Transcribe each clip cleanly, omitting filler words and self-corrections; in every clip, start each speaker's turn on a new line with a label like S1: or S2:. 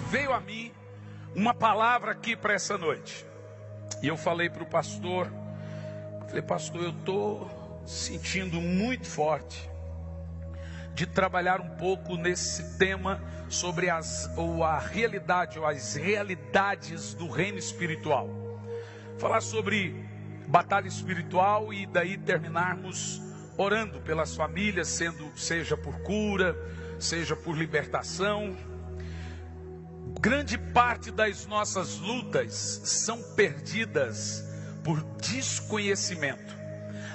S1: veio a mim uma palavra aqui para essa noite. E eu falei para o pastor, pastor, eu estou sentindo muito forte de trabalhar um pouco nesse tema sobre a realidade ou as realidades do reino espiritual. Falar sobre batalha espiritual e daí terminarmos orando pelas famílias, seja por cura, seja por libertação. Grande parte das nossas lutas são perdidas por desconhecimento.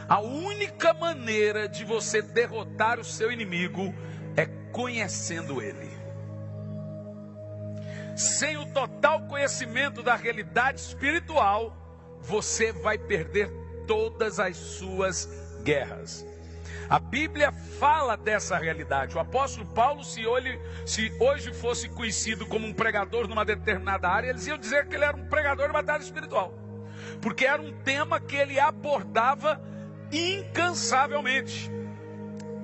S1: A única maneira de você derrotar o seu inimigo é conhecendo ele. Sem o total conhecimento da realidade espiritual, você vai perder todas as suas guerras. A Bíblia fala dessa realidade. O apóstolo Paulo, se hoje fosse conhecido como um pregador numa determinada área, eles iam dizer que ele era um pregador de batalha espiritual, porque era um tema que ele abordava incansavelmente.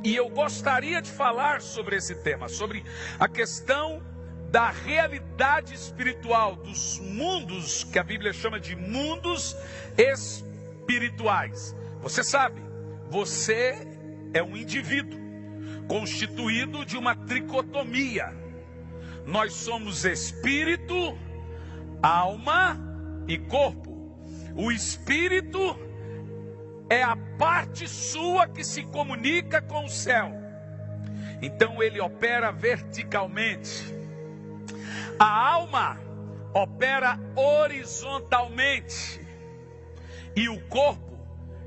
S1: E eu gostaria de falar sobre esse tema, sobre a questão da realidade espiritual, dos mundos, que a Bíblia chama de mundos espirituais. Você sabe, você é um indivíduo constituído de uma tricotomia. Nós somos espírito, alma e corpo. O espírito é a parte sua que se comunica com o céu. Então ele opera verticalmente. A alma opera horizontalmente. E o corpo,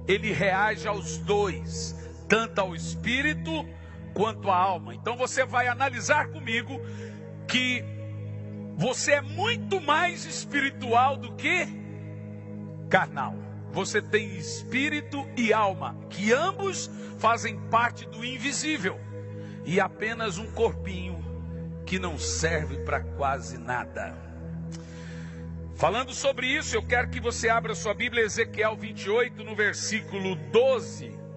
S1: ele reage aos dois, tanto ao espírito quanto à alma. Então você vai analisar comigo que você é muito mais espiritual do que carnal. Você tem espírito e alma, que ambos fazem parte do invisível, e apenas um corpinho que não serve para quase nada. Falando sobre isso, eu quero que você abra sua Bíblia, Ezequiel 28, no versículo 12.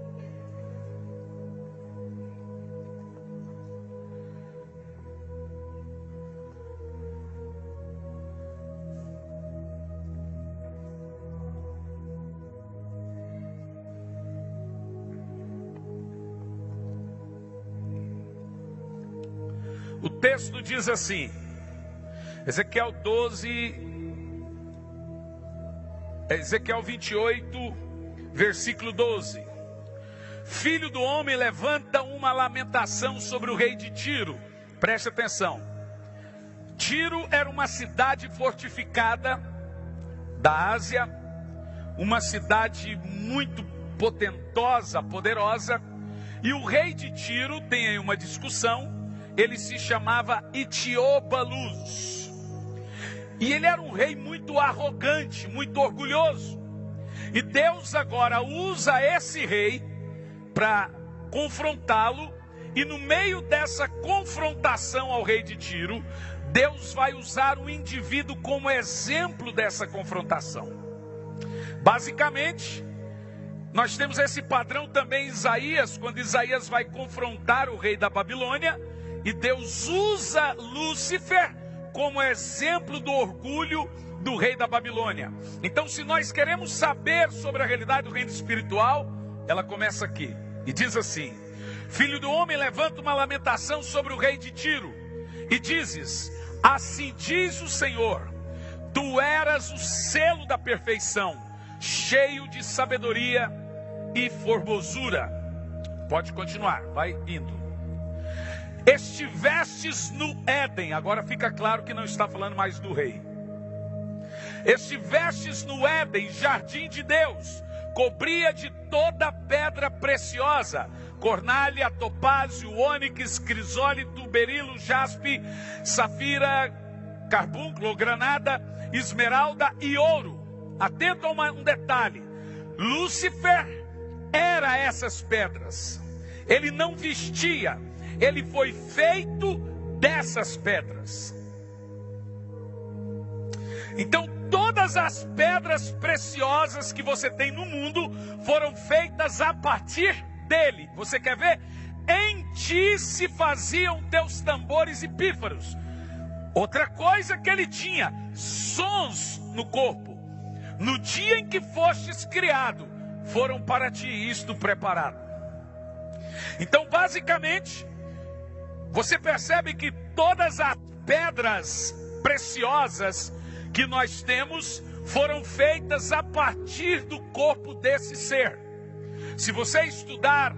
S1: O texto diz assim, Ezequiel 28, versículo 12. Filho do homem, levanta uma lamentação sobre o rei de Tiro. Preste atenção. Tiro era uma cidade fortificada da Ásia, uma cidade muito potentosa, poderosa, e o rei de Tiro, tem aí uma discussão, ele se chamava Itiobalus. E ele era um rei muito arrogante, muito orgulhoso. E Deus agora usa esse rei para confrontá-lo. E no meio dessa confrontação ao rei de Tiro, Deus vai usar um indivíduo como exemplo dessa confrontação. Basicamente, nós temos esse padrão também em Isaías, quando Isaías vai confrontar o rei da Babilônia. E Deus usa Lúcifer como exemplo do orgulho do rei da Babilônia. Então, se nós queremos saber sobre a realidade do reino espiritual, ela começa aqui. E diz assim: Filho do homem, levanta uma lamentação sobre o rei de Tiro. E dizes, assim diz o Senhor, tu eras o selo da perfeição, cheio de sabedoria e formosura. Pode continuar, vai indo. Estivestes no Éden. Agora fica claro que não está falando mais do rei. Estivestes no Éden, jardim de Deus, cobria de toda pedra preciosa, cornália, topázio, ônix, crisólito, berilo, jaspe, safira, carbúnculo, granada, esmeralda e ouro. Atento a um detalhe: Lúcifer era essas pedras. Ele não vestia, ele foi feito dessas pedras. Então todas as pedras preciosas que você tem no mundo foram feitas a partir dele. Você quer ver? Em ti se faziam teus tambores e pífaros. Outra coisa que ele tinha, sons no corpo. No dia em que fostes criado, foram para ti isto preparado. Então, basicamente, você percebe que todas as pedras preciosas que nós temos foram feitas a partir do corpo desse ser. Se você estudar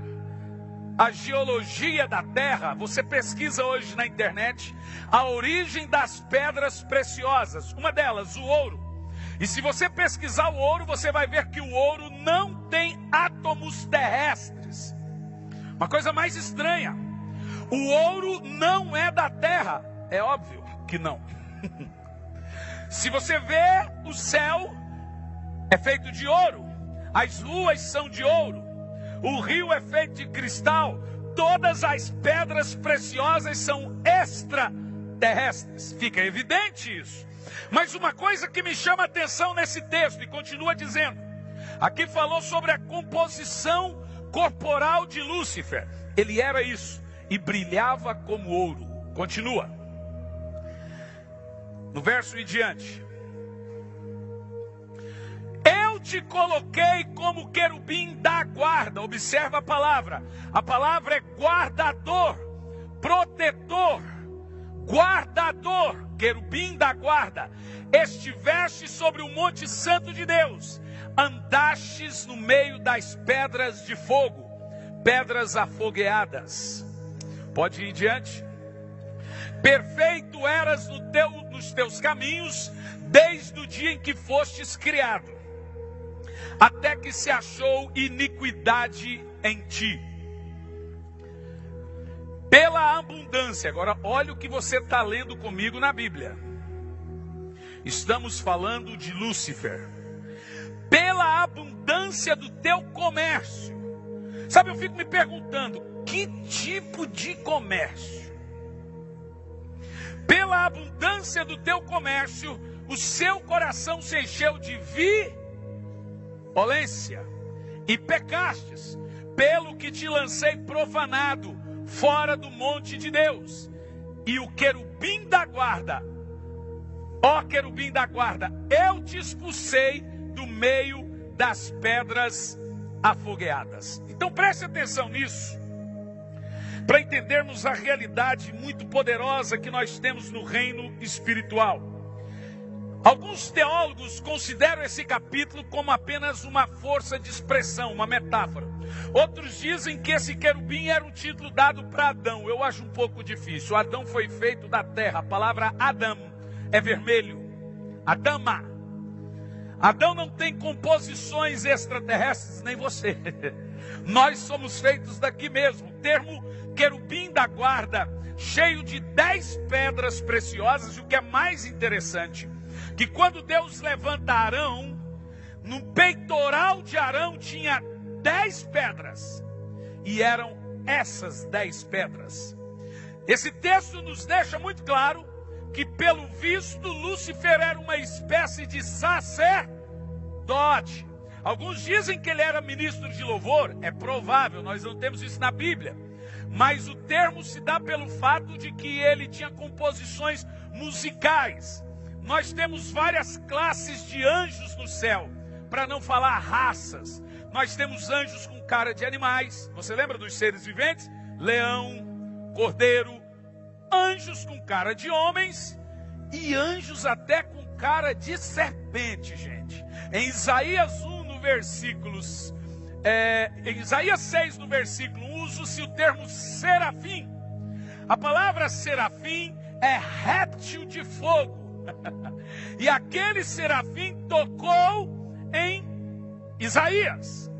S1: a geologia da Terra, você pesquisa hoje na internet a origem das pedras preciosas. Uma delas, o ouro. E se você pesquisar o ouro, você vai ver que o ouro não tem átomos terrestres. Uma coisa mais estranha. O ouro não é da Terra. É óbvio que não. Se você vê o céu, é feito de ouro. As luas são de ouro. O rio é feito de cristal. Todas as pedras preciosas são extraterrestres. Fica evidente isso. Mas uma coisa que me chama a atenção nesse texto, e continua dizendo, aqui falou sobre a composição corporal de Lúcifer. Ele era isso, e brilhava como ouro. Continua. No verso em diante. Eu te coloquei como querubim da guarda. Observa a palavra. A palavra é guardador, protetor, guardador, querubim da guarda. Estiveste sobre o monte santo de Deus, andastes no meio das pedras de fogo, pedras afogueadas. Pode ir em diante. Perfeito eras nos teus caminhos, desde o dia em que fostes criado, até que se achou iniquidade em ti. Pela abundância, agora olha o que você está lendo comigo na Bíblia. Estamos falando de Lúcifer. Pela abundância do teu comércio. Sabe, eu fico me perguntando, que tipo de comércio? Pela abundância do teu comércio, o seu coração se encheu de violência e pecastes, pelo que te lancei profanado fora do monte de Deus. E o querubim da guarda, ó querubim da guarda, eu te expulsei do meio das pedras afogueadas. Então preste atenção nisso, para entendermos a realidade muito poderosa que nós temos no reino espiritual. Alguns teólogos consideram esse capítulo como apenas uma força de expressão, uma metáfora. Outros dizem que esse querubim era um título dado para Adão. Eu acho um pouco difícil. Adão foi feito da terra. A palavra Adam é vermelho. Adama. Adão não tem composições extraterrestres, nem você. Nós somos feitos daqui mesmo. O termo querubim da guarda, cheio de 10 pedras preciosas. E o que é mais interessante, que quando Deus levanta Arão, no peitoral de Arão tinha 10 pedras. E eram essas 10 pedras. Esse texto nos deixa muito claro que, pelo visto, Lúcifer era uma espécie de sacerdote. Alguns dizem que ele era ministro de louvor. É provável, nós não temos isso na Bíblia. Mas o termo se dá pelo fato de que ele tinha composições musicais. Nós temos várias classes de anjos no céu, para não falar raças. Nós temos anjos com cara de animais. Você lembra dos seres viventes? Leão, cordeiro. Anjos com cara de homens e anjos até com cara de serpente, gente. Em Isaías 1, no versículos... em Isaías 6, no versículo 1, usa-se o termo serafim. A palavra serafim é réptil de fogo. E aquele serafim tocou em Isaías.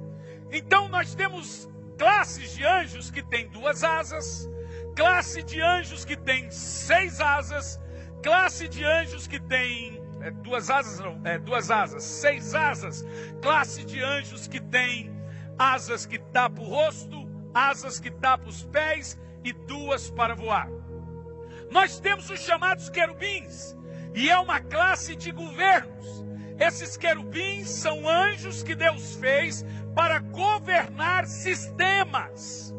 S1: Então nós temos classes de anjos que têm 2 asas, classe de anjos que tem 6 asas, classe de anjos que tem 2 asas, 6 asas, classe de anjos que tem asas que tapam o rosto, asas que tapam os pés e 2 para voar. Nós temos os chamados querubins, e é uma classe de governos. Esses querubins são anjos que Deus fez para governar sistemas,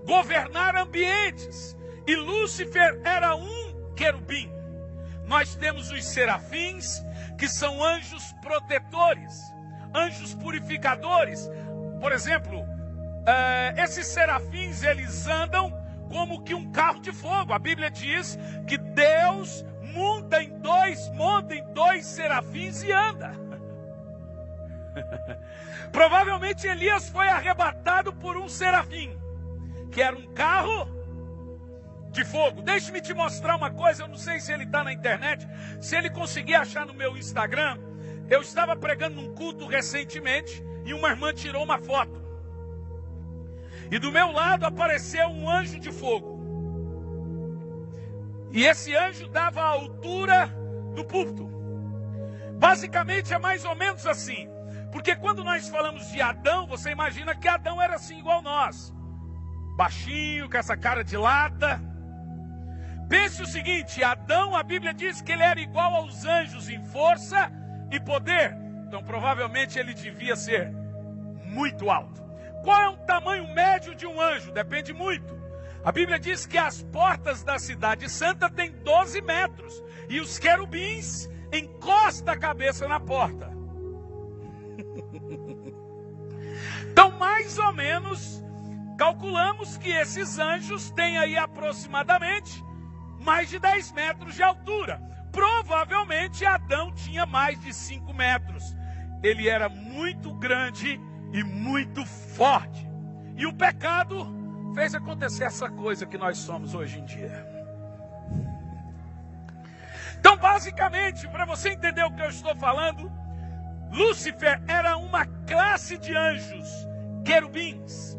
S1: governar ambientes. E Lúcifer era um querubim. Nós temos os serafins, que são anjos protetores, anjos purificadores. Por exemplo, esses serafins, eles andam como que um carro de fogo. A Bíblia diz que Deus monta em dois serafins e anda. Provavelmente Elias foi arrebatado por um serafim, que era um carro de fogo. Deixe-me te mostrar uma coisa, eu não sei se ele está na internet, se ele conseguir achar no meu Instagram. Eu estava pregando num culto recentemente e uma irmã tirou uma foto. E do meu lado apareceu um anjo de fogo. E esse anjo dava a altura do púlpito. Basicamente é mais ou menos assim. Porque quando nós falamos de Adão, você imagina que Adão era assim igual nós. Baixinho, com essa cara de lata. Pense o seguinte, Adão, a Bíblia diz que ele era igual aos anjos em força e poder. Então provavelmente ele devia ser muito alto. Qual é o tamanho médio de um anjo? Depende muito. A Bíblia diz que as portas da cidade santa têm 12 metros. E os querubins encostam a cabeça na porta. Então, mais ou menos, calculamos que esses anjos têm aí aproximadamente mais de 10 metros de altura. Provavelmente Adão tinha mais de 5 metros. Ele era muito grande e muito forte. E o pecado fez acontecer essa coisa que nós somos hoje em dia. Então, basicamente, para você entender o que eu estou falando, Lúcifer era uma classe de anjos, querubins.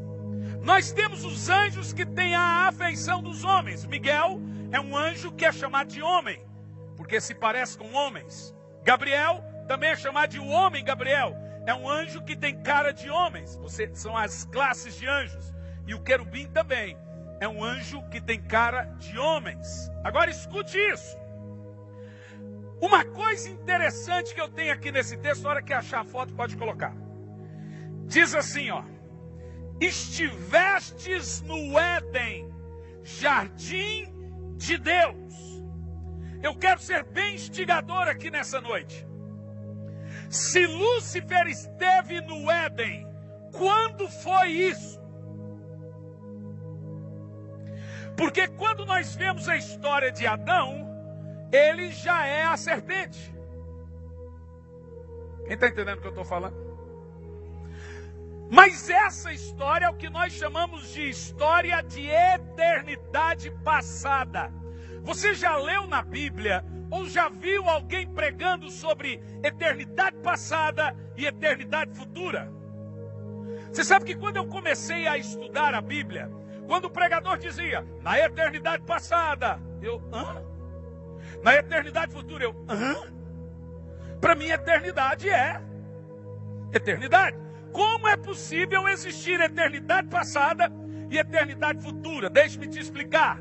S1: Nós temos os anjos que têm a afeição dos homens. Miguel é um anjo que é chamado de homem, porque se parece com homens. Gabriel também é chamado de o homem Gabriel. É um anjo que tem cara de homens. São as classes de anjos. E o querubim também é um anjo que tem cara de homens. Agora escute isso. Uma coisa interessante que eu tenho aqui nesse texto, na hora que achar a foto pode colocar. Diz assim, ó. Estivestes no Éden, jardim de Deus. Eu quero ser bem instigador aqui nessa noite. Se Lúcifer esteve no Éden, quando foi isso? Porque quando nós vemos a história de Adão, ele já é a serpente. Quem está entendendo o que eu estou falando? Mas essa história é o que nós chamamos de história de eternidade passada. Você já leu na Bíblia ou já viu alguém pregando sobre eternidade passada e eternidade futura? Você sabe que quando eu comecei a estudar a Bíblia, quando o pregador dizia, na eternidade passada, eu, hã? Na eternidade futura, eu, hã? Para mim, eternidade é eternidade. Como é possível existir eternidade passada e eternidade futura? Deixe-me te explicar.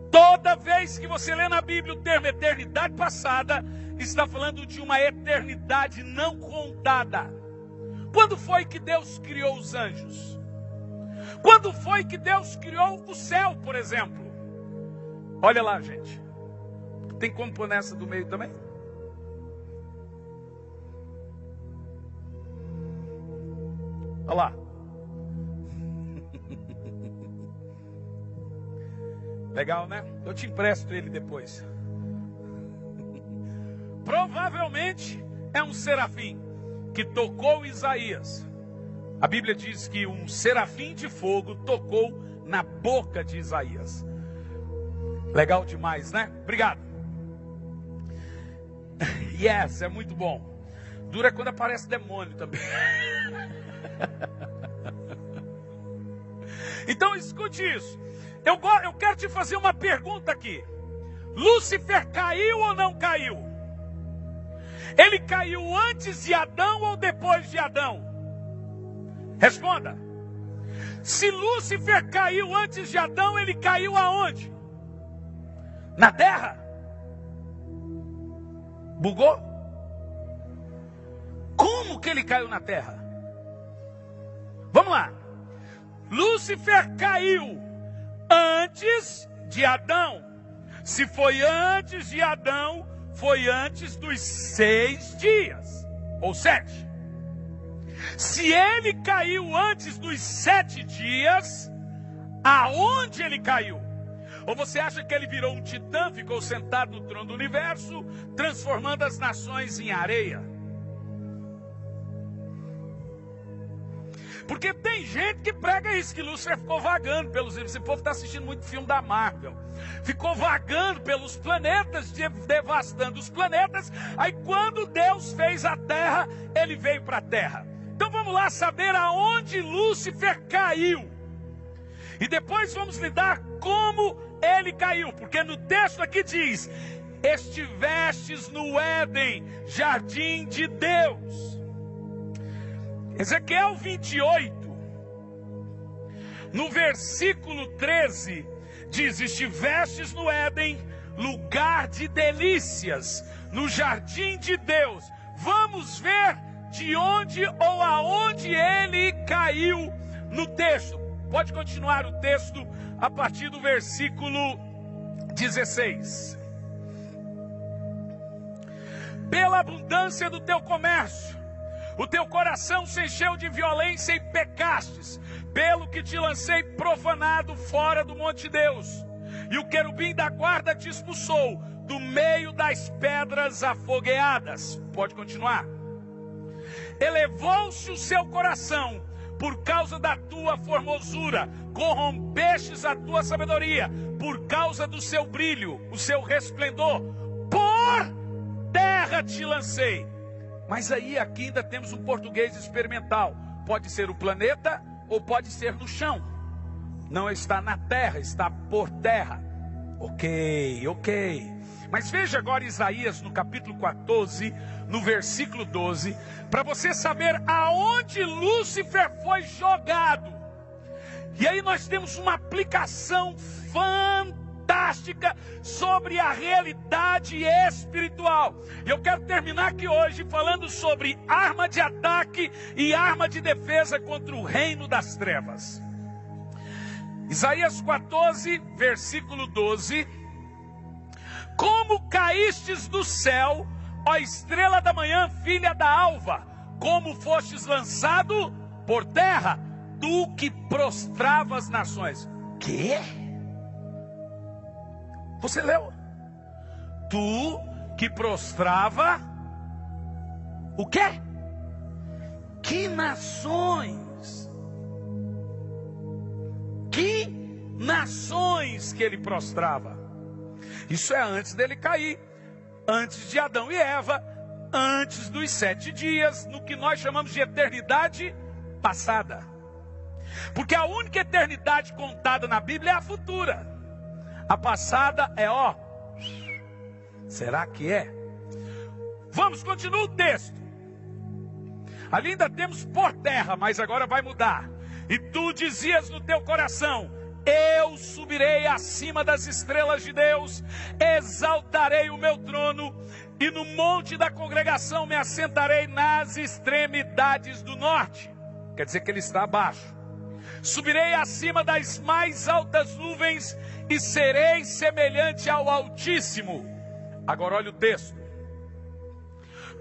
S1: Toda vez que você lê na Bíblia o termo eternidade passada, está falando de uma eternidade não contada. Quando foi que Deus criou os anjos? Quando foi que Deus criou o céu, por exemplo? Olha lá, gente. Tem como pôr nessa do meio também? Olha lá. Legal, né? Eu te empresto ele depois. Provavelmente é um serafim que tocou Isaías. A Bíblia diz que um serafim de fogo tocou na boca de Isaías. Legal demais, né? Obrigado. Yes, é muito bom. Dura quando aparece demônio também. Então escute isso. Eu quero te fazer uma pergunta aqui. Lúcifer caiu ou não caiu? Ele caiu antes de Adão ou depois de Adão? Responda. Se Lúcifer caiu antes de Adão, ele caiu aonde? Na terra? Bugou? Como que ele caiu na terra? Vamos lá. Lúcifer caiu antes de Adão. Se foi antes de Adão, foi antes dos 6 dias, ou 7. Se ele caiu antes dos 7 dias, aonde ele caiu? Ou você acha que ele virou um titã, ficou sentado no trono do universo, transformando as nações em areia? Porque tem gente que prega isso, que Lúcifer ficou vagando pelos... Esse povo está assistindo muito filme da Marvel. Ficou vagando pelos planetas, devastando os planetas. Aí quando Deus fez a terra, ele veio para a terra. Então vamos lá saber aonde Lúcifer caiu. E depois vamos lidar como ele caiu. Porque no texto aqui diz: estivestes no Éden, jardim de Deus. Ezequiel 28, no versículo 13, diz: estivestes no Éden, lugar de delícias, no jardim de Deus. Vamos ver de onde ou aonde ele caiu no texto. Pode continuar o texto a partir do versículo 16. Pela abundância do teu comércio, o teu coração se encheu de violência e pecastes, pelo que te lancei profanado fora do monte de Deus. E o querubim da guarda te expulsou do meio das pedras afogueadas. Pode continuar. Elevou-se o seu coração por causa da tua formosura, corrompestes a tua sabedoria, por causa do seu brilho, o seu resplendor, por terra te lancei. Mas aí aqui ainda temos um português experimental. Pode ser o planeta ou pode ser no chão. Não está na terra, está por terra. Ok. Mas veja agora Isaías no capítulo 14, no versículo 12, para você saber aonde Lúcifer foi jogado. E aí nós temos uma aplicação fantástica sobre a realidade espiritual. E eu quero terminar aqui hoje falando sobre arma de ataque e arma de defesa contra o reino das trevas. Isaías 14, versículo 12. Como caístes do céu, ó estrela da manhã, filha da alva, como fostes lançado por terra, tu que prostrava as nações. Quê? Você leu? Tu que prostrava o quê? Que nações? Que nações que ele prostrava? Isso é antes dele cair, antes de Adão e Eva, antes dos 7 dias, no que nós chamamos de eternidade passada. Porque a única eternidade contada na Bíblia é a futura. A passada é será que é? Vamos, continua o texto. Ali ainda temos por terra, mas agora vai mudar. E tu dizias no teu coração: eu subirei acima das estrelas de Deus, exaltarei o meu trono, e no monte da congregação me assentarei nas extremidades do norte. Quer dizer que ele está abaixo. Subirei acima das mais altas nuvens e serei semelhante ao Altíssimo. Agora olha o texto.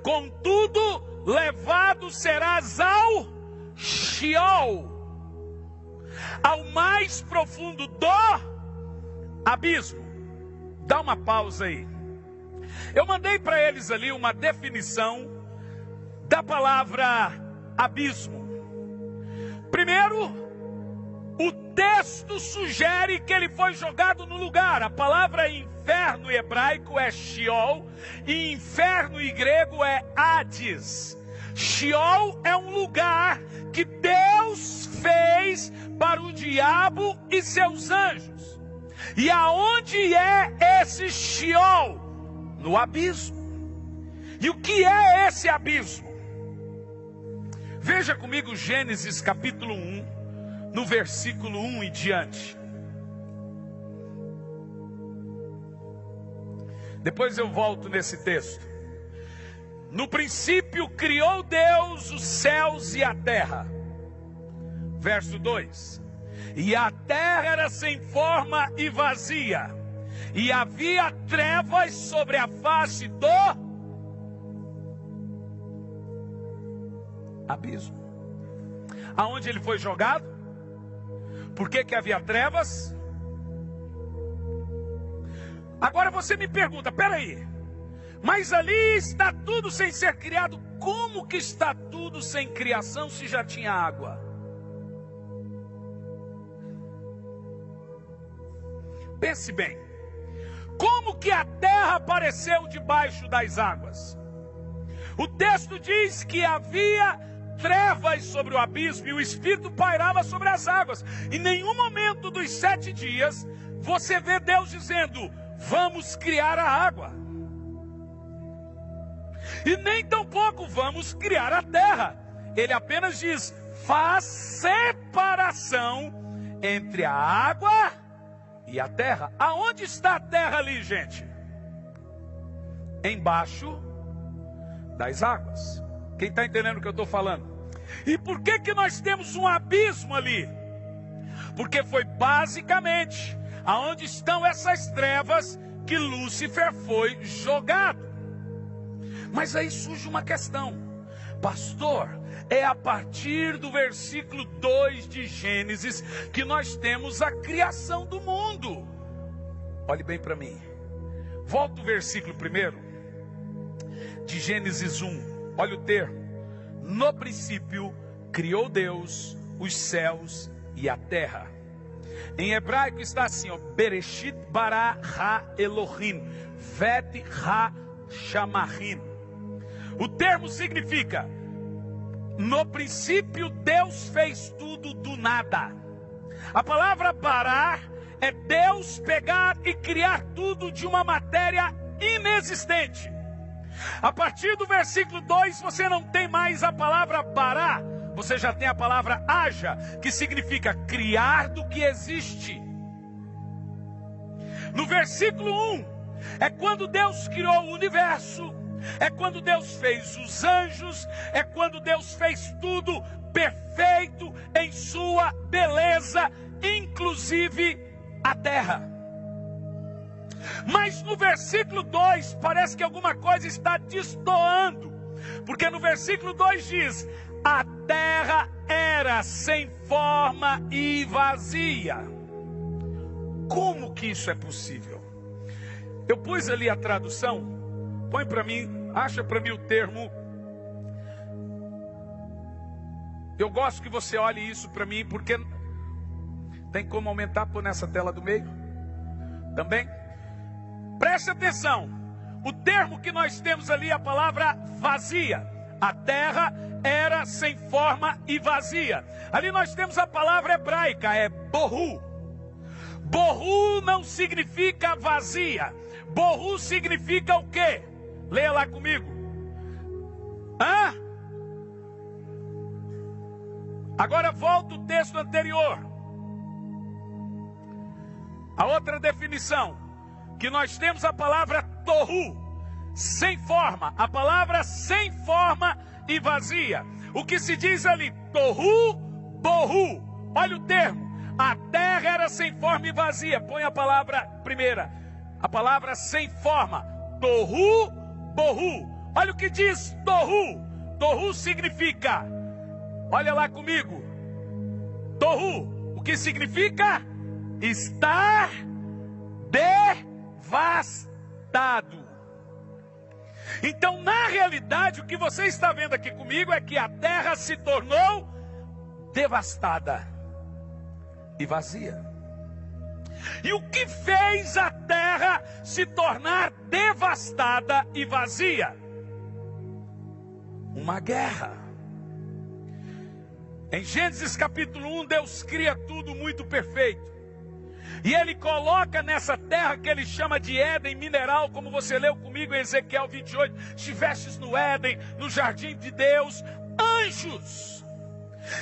S1: Contudo, levado serás ao Sheol, ao mais profundo do abismo. Dá uma pausa aí. Eu mandei para eles ali uma definição da palavra abismo. Primeiro, o texto sugere que ele foi jogado no lugar. A palavra inferno em hebraico é Sheol, e inferno em grego é Hades. Sheol é um lugar que Deus fez para o diabo e seus anjos. E aonde é esse Sheol? No abismo. E o que é esse abismo? Veja comigo Gênesis capítulo 1, no versículo 1 e diante. Depois eu volto nesse texto. No princípio criou Deus os céus e a terra. Verso 2. E a terra era sem forma e vazia, e havia trevas sobre a face do abismo. Aonde ele foi jogado? Por que havia trevas? Agora você me pergunta, peraí, mas ali está tudo sem ser criado. Como que está tudo sem criação se já tinha água? Pense bem, como que a terra apareceu debaixo das águas? O texto diz que havia trevas sobre o abismo e o Espírito pairava sobre as águas. Em nenhum momento dos 7 dias você vê Deus dizendo: vamos criar a água. E nem tampouco vamos criar a terra. Ele apenas diz: faz separação entre a água e a terra. Aonde está a terra ali, gente? Embaixo das águas. Quem está entendendo o que eu estou falando? E por que nós temos um abismo ali? Porque foi basicamente aonde estão essas trevas que Lúcifer foi jogado. Mas aí surge uma questão: pastor, é a partir do versículo 2 de Gênesis que nós temos a criação do mundo. Olhe bem para mim. Volta o versículo 1 de Gênesis 1. Olha o termo: no princípio criou Deus os céus e a terra. Em hebraico está assim, ó: Bereshit bara ha Elohim, vet ha shamahim. O termo significa: no princípio Deus fez tudo do nada. A palavra barar é Deus pegar e criar tudo de uma matéria inexistente. A partir do versículo 2 você não tem mais a palavra barar, você já tem a palavra haja, que significa criar do que existe. No versículo 1 é quando Deus criou o universo, é quando Deus fez os anjos, é quando Deus fez tudo perfeito em sua beleza, inclusive a terra. Mas no versículo 2 parece que alguma coisa está destoando, porque no versículo 2 diz: a terra era sem forma e vazia. Como que isso é possível? Eu pus ali a tradução. Põe para mim, acha para mim o termo. Eu gosto que você olhe isso para mim, porque tem como aumentar, pôr nessa tela do meio também. Preste atenção, o termo que nós temos ali é a palavra vazia. A terra era sem forma e vazia. Ali nós temos a palavra hebraica, é bohu. Bohu não significa vazia. Bohu significa o quê? Leia lá comigo. Agora volta o texto anterior. A outra definição, que nós temos a palavra tohu, sem forma. A palavra sem forma e vazia. O que se diz ali? Tohu, bohu. Olha o termo. A terra era sem forma e vazia. Põe a palavra primeira. A palavra sem forma. Tohu, bohu. Olha o que diz tohu. Tohu significa, olha lá comigo. Tohu, o que significa? Estar devastado. Então, na realidade, o que você está vendo aqui comigo é que a terra se tornou devastada e vazia. E o que fez a terra se tornar devastada e vazia? Uma guerra. Em Gênesis capítulo 1, Deus cria tudo muito perfeito. E Ele coloca nessa terra que Ele chama de Éden mineral, como você leu comigo em Ezequiel 28. Estivestes no Éden, no jardim de Deus, anjos.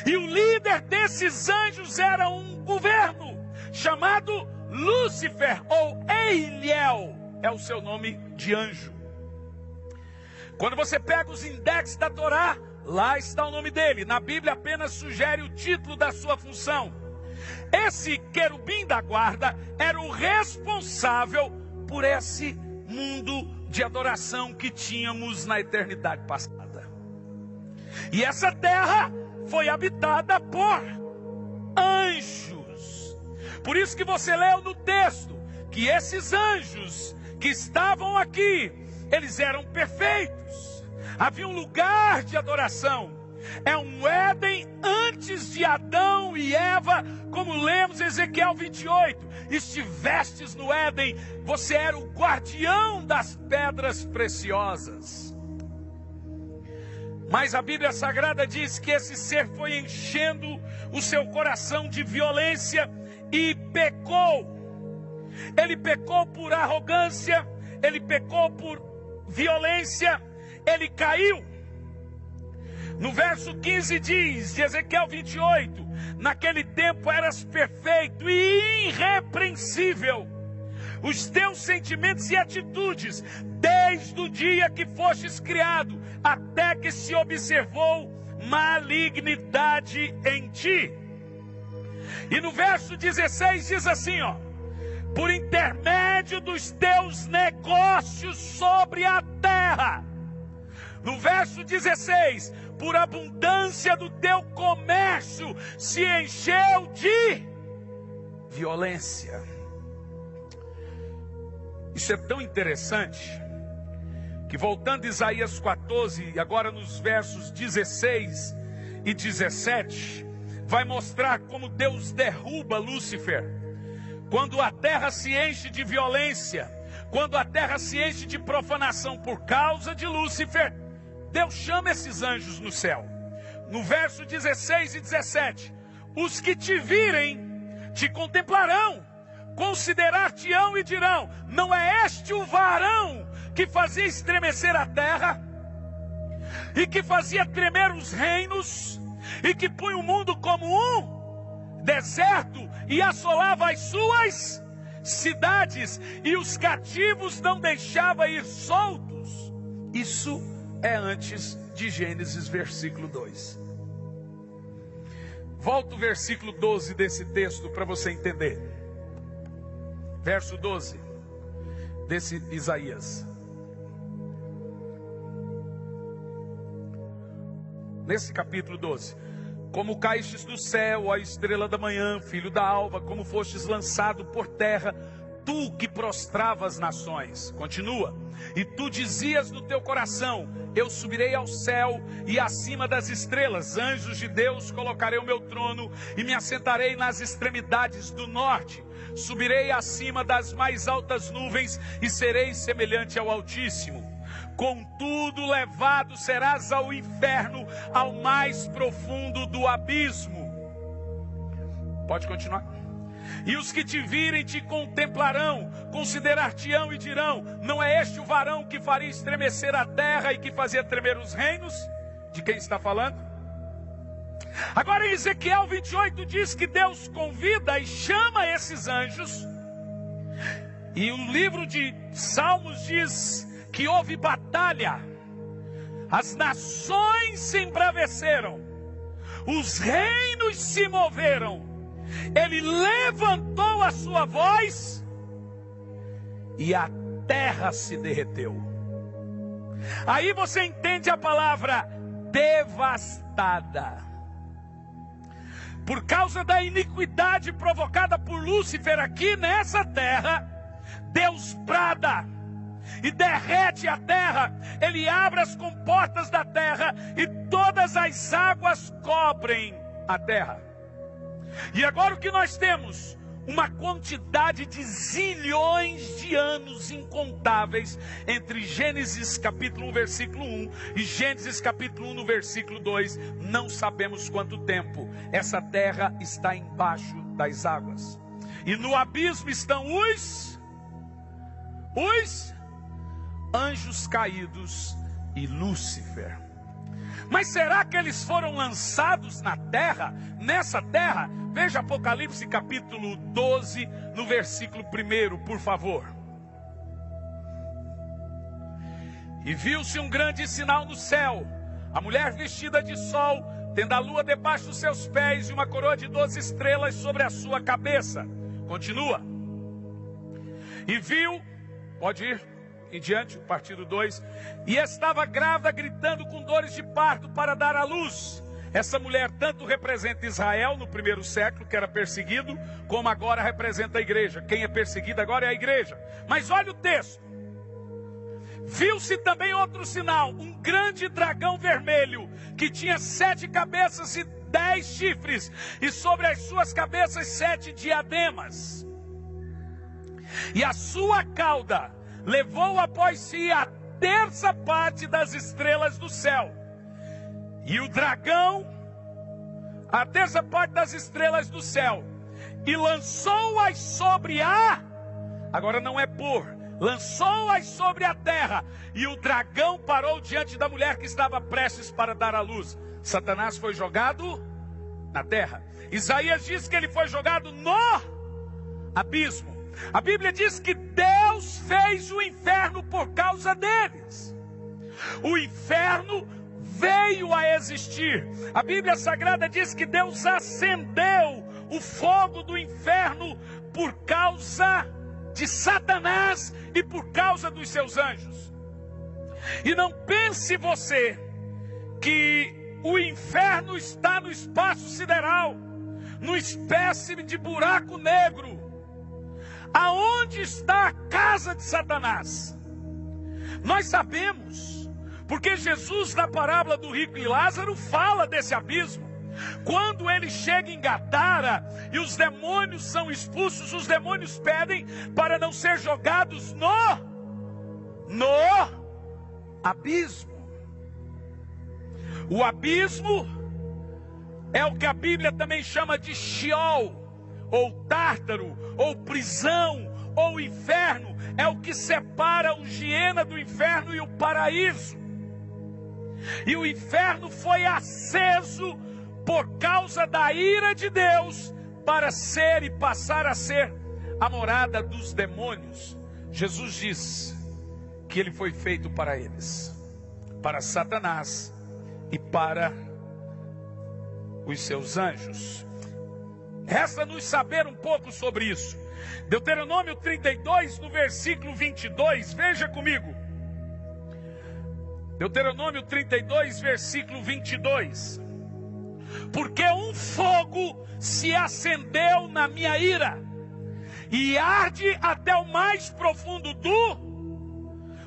S1: E o líder desses anjos era um governo chamado Lúcifer, ou Eliel, é o seu nome de anjo. Quando você pega os indexes da Torá, lá está o nome dele. Na Bíblia apenas sugere o título da sua função. Esse querubim da guarda era o responsável por esse mundo de adoração que tínhamos na eternidade passada. E essa terra foi habitada por anjos. Por isso que você leu no texto que esses anjos que estavam aqui, eles eram perfeitos. Havia um lugar de adoração. É um Éden antes de Adão e Eva, como lemos em Ezequiel 28. Estivestes no Éden, você era o guardião das pedras preciosas. Mas a Bíblia Sagrada diz que esse ser foi enchendo o seu coração de violência e pecou. Ele pecou por arrogância, ele pecou por violência, ele caiu. No verso 15 diz, de Ezequiel 28, naquele tempo eras perfeito e irrepreensível, os teus sentimentos e atitudes, desde o dia que fostes criado, até que se observou malignidade em ti. E no verso 16 diz assim, ó: por intermédio dos teus negócios sobre a terra. No verso 16, por abundância do teu comércio, se encheu de violência. Isso é tão interessante, que voltando a Isaías 14, agora nos versos 16 e 17, vai mostrar como Deus derruba Lúcifer. Quando a terra se enche de violência, quando a terra se enche de profanação por causa de Lúcifer, Deus chama esses anjos no céu. No verso 16 e 17, os que te virem, te contemplarão, considerar-te-ão e dirão, não é este o varão que fazia estremecer a terra, e que fazia tremer os reinos, e que punha o mundo como um deserto, e assolava as suas cidades, e os cativos não deixava ir soltos. Isso é antes de Gênesis, versículo 2. Volta o versículo 12 desse texto para você entender. Verso 12 desse Isaías. Nesse capítulo 12. Como caístes do céu, ó estrela da manhã, filho da alva, como fostes lançado por terra, tu que prostrava as nações. Continua. E tu dizias no teu coração, eu subirei ao céu e acima das estrelas, anjos de Deus, colocarei o meu trono e me assentarei nas extremidades do norte. Subirei acima das mais altas nuvens e serei semelhante ao Altíssimo. Contudo, levado serás ao inferno, ao mais profundo do abismo. Pode continuar. E os que te virem te contemplarão, considerar-te-ão e dirão, não é este o varão que faria estremecer a terra e que fazia tremer os reinos? De quem está falando? Agora em Ezequiel 28 diz que Deus convida e chama esses anjos. E o livro de Salmos diz que houve batalha, as nações se embraveceram, os reinos se moveram, ele levantou a sua voz e a terra se derreteu. Aí você entende a palavra devastada. Por causa da iniquidade provocada por Lúcifer aqui nessa terra, Deus brada e derrete a terra, ele abre as comportas da terra e todas as águas cobrem a terra. E agora o que nós temos? Uma quantidade de zilhões de anos incontáveis entre Gênesis capítulo 1, versículo 1 e Gênesis capítulo 1, no versículo 2. Não sabemos quanto tempo essa terra está embaixo das águas. E no abismo estão os anjos caídos e Lúcifer. Mas será que eles foram lançados na terra, nessa terra? Veja Apocalipse capítulo 12, no versículo 1, por favor. E viu-se um grande sinal no céu, a mulher vestida de sol, tendo a lua debaixo dos seus pés e uma coroa de 12 estrelas sobre a sua cabeça. Continua. E viu Pode ir em diante, partido 2. E estava grávida, gritando com dores de parto para dar à luz. Essa mulher tanto representa Israel no primeiro século, que era perseguido, como agora representa a igreja. Quem é perseguido agora é a igreja. Mas olha o texto. Viu-se também outro sinal, um grande dragão vermelho, que tinha 7 cabeças e 10 chifres, e sobre as suas cabeças 7 diademas. E a sua cauda levou após si a terça parte das estrelas do céu. E o dragão, a terça parte das estrelas do céu, e lançou-as sobre agora não é lançou-as sobre a terra, e o dragão parou diante da mulher que estava prestes para dar à luz. Satanás foi jogado na terra. Isaías diz que ele foi jogado no abismo. A Bíblia diz que Deus fez o inferno por causa deles. O inferno veio a existir. A Bíblia Sagrada diz que Deus acendeu o fogo do inferno por causa de Satanás e por causa dos seus anjos. E não pense você que o inferno está no espaço sideral, numa espécie de buraco negro. Aonde está a casa de Satanás? Nós sabemos, porque Jesus, na parábola do rico e Lázaro, fala desse abismo. Quando ele chega em Gadara e os demônios são expulsos, os demônios pedem para não ser jogados no abismo. O abismo é o que a Bíblia também chama de Sheol, ou Tártaro, ou prisão, ou inferno. É o que separa o Giena do inferno e o paraíso. E o inferno foi aceso por causa da ira de Deus, para ser e passar a ser a morada dos demônios. Jesus diz que ele foi feito para eles, para Satanás e para os seus anjos. Resta-nos saber um pouco sobre isso. Deuteronômio 32, no versículo 22, veja comigo. Deuteronômio 32, versículo 22. Porque um fogo se acendeu na minha ira, e arde até o mais profundo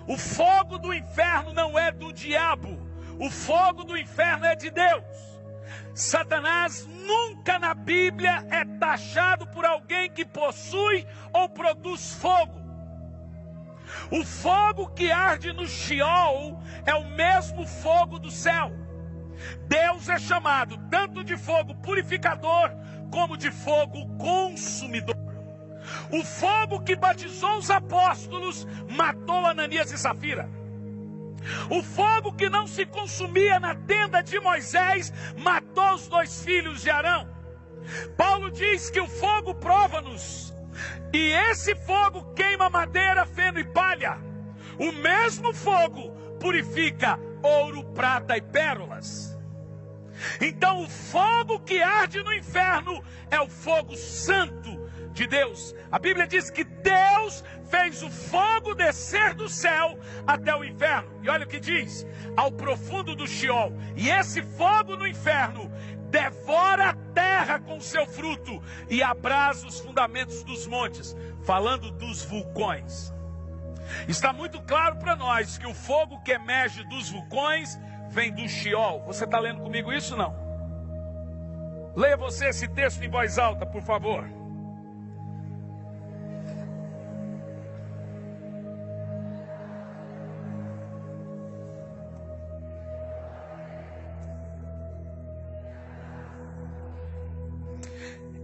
S1: O fogo do inferno não é do diabo, o fogo do inferno é de Deus. Satanás nunca na Bíblia é taxado por alguém que possui ou produz fogo. O fogo que arde no Sheol é o mesmo fogo do céu. Deus é chamado tanto de fogo purificador como de fogo consumidor. O fogo que batizou os apóstolos matou Ananias e Safira. O fogo que não se consumia na tenda de Moisés matou os 2 filhos de Arão. Paulo diz que o fogo prova-nos, e esse fogo queima madeira, feno e palha. O mesmo fogo purifica ouro, prata e pérolas. Então o fogo que arde no inferno é o fogo santo de Deus. A Bíblia diz que Deus fez o fogo descer do céu até o inferno. E olha o que diz: ao profundo do Sheol. E esse fogo no inferno devora a terra com seu fruto e abrasa os fundamentos dos montes. Falando dos vulcões. Está muito claro para nós que o fogo que emerge dos vulcões vem do Sheol. Você está lendo comigo isso ou não? Leia você esse texto em voz alta, por favor.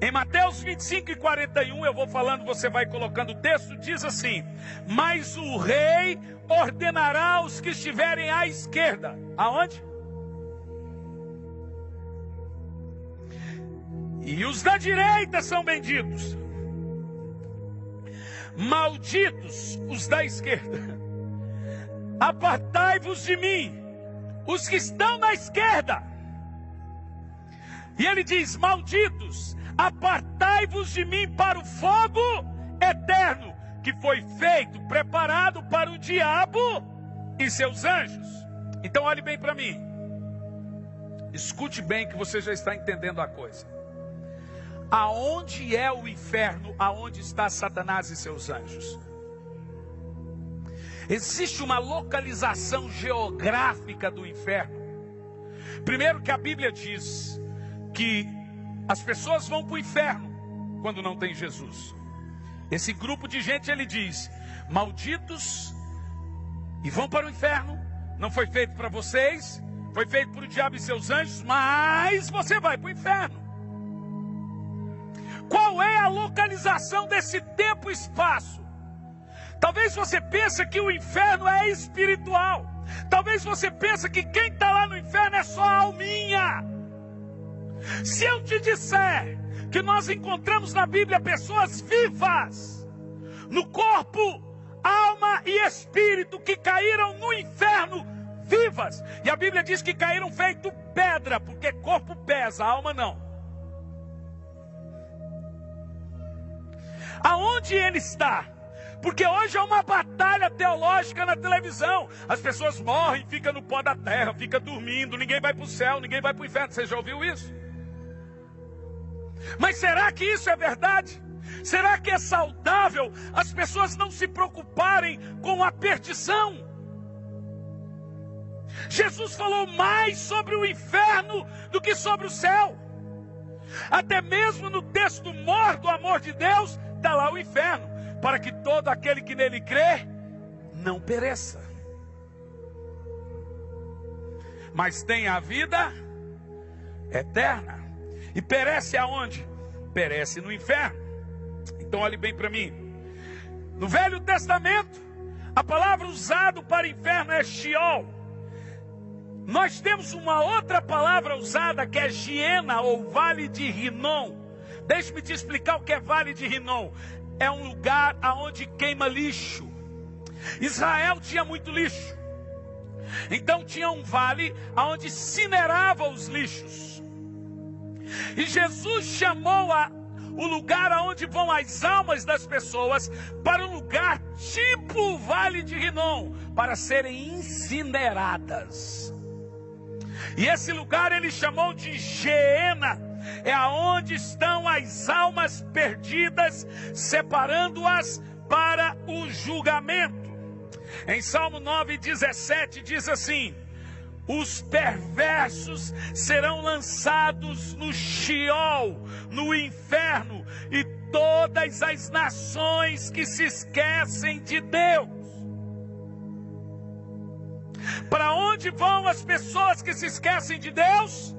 S1: Em Mateus 25 e 41, eu vou falando, você vai colocando o texto, diz assim: mas o rei ordenará os que estiverem à esquerda. Aonde? E os da direita são benditos. Malditos os da esquerda. Apartai-vos de mim, os que estão na esquerda. E ele diz: malditos, apartai-vos de mim para o fogo eterno, que foi feito, preparado para o diabo e seus anjos. Então olhe bem para mim. Escute bem que você já está entendendo a coisa. Aonde é o inferno? Aonde está Satanás e seus anjos? Existe uma localização geográfica do inferno. Primeiro que a Bíblia diz que as pessoas vão para o inferno quando não tem Jesus. Esse grupo de gente, ele diz: malditos, e vão para o inferno. Não foi feito para vocês, foi feito para o diabo e seus anjos, mas você vai para o inferno. Qual é a localização desse tempo e espaço? Talvez você pense que o inferno é espiritual. Talvez você pense que quem está lá no inferno é só a alminha. Se eu te disser que nós encontramos na Bíblia pessoas vivas, no corpo, alma e espírito, que caíram no inferno vivas. E a Bíblia diz que caíram feito pedra, porque corpo pesa, alma não. Aonde ele está? Porque hoje é uma batalha teológica na televisão. As pessoas morrem, ficam no pó da terra, ficam dormindo, ninguém vai para o céu, ninguém vai para o inferno. Você já ouviu isso? Mas será que isso é verdade? Será que é saudável as pessoas não se preocuparem com a perdição? Jesus falou mais sobre o inferno do que sobre o céu. Até mesmo no texto maior do amor de Deus, está lá o inferno, para que todo aquele que nele crê não pereça, mas tenha a vida eterna. E perece aonde? Perece no inferno. Então olhe bem para mim. No Velho Testamento, a palavra usada para inferno é Sheol. Nós temos uma outra palavra usada que é Giena, ou Vale de Rinom. Deixe-me te explicar o que é Vale de Rinom. É um lugar aonde queima lixo. Israel tinha muito lixo. Então tinha um vale aonde incinerava os lixos. E Jesus chamou o lugar aonde vão as almas das pessoas para um lugar tipo o Vale de Rinom, para serem incineradas. E esse lugar ele chamou de Geena. É aonde estão as almas perdidas, separando-as para o julgamento. Em Salmo 9:17 diz assim: os perversos serão lançados no Sheol, no inferno, e todas as nações que se esquecem de Deus. Para onde vão as pessoas que se esquecem de Deus?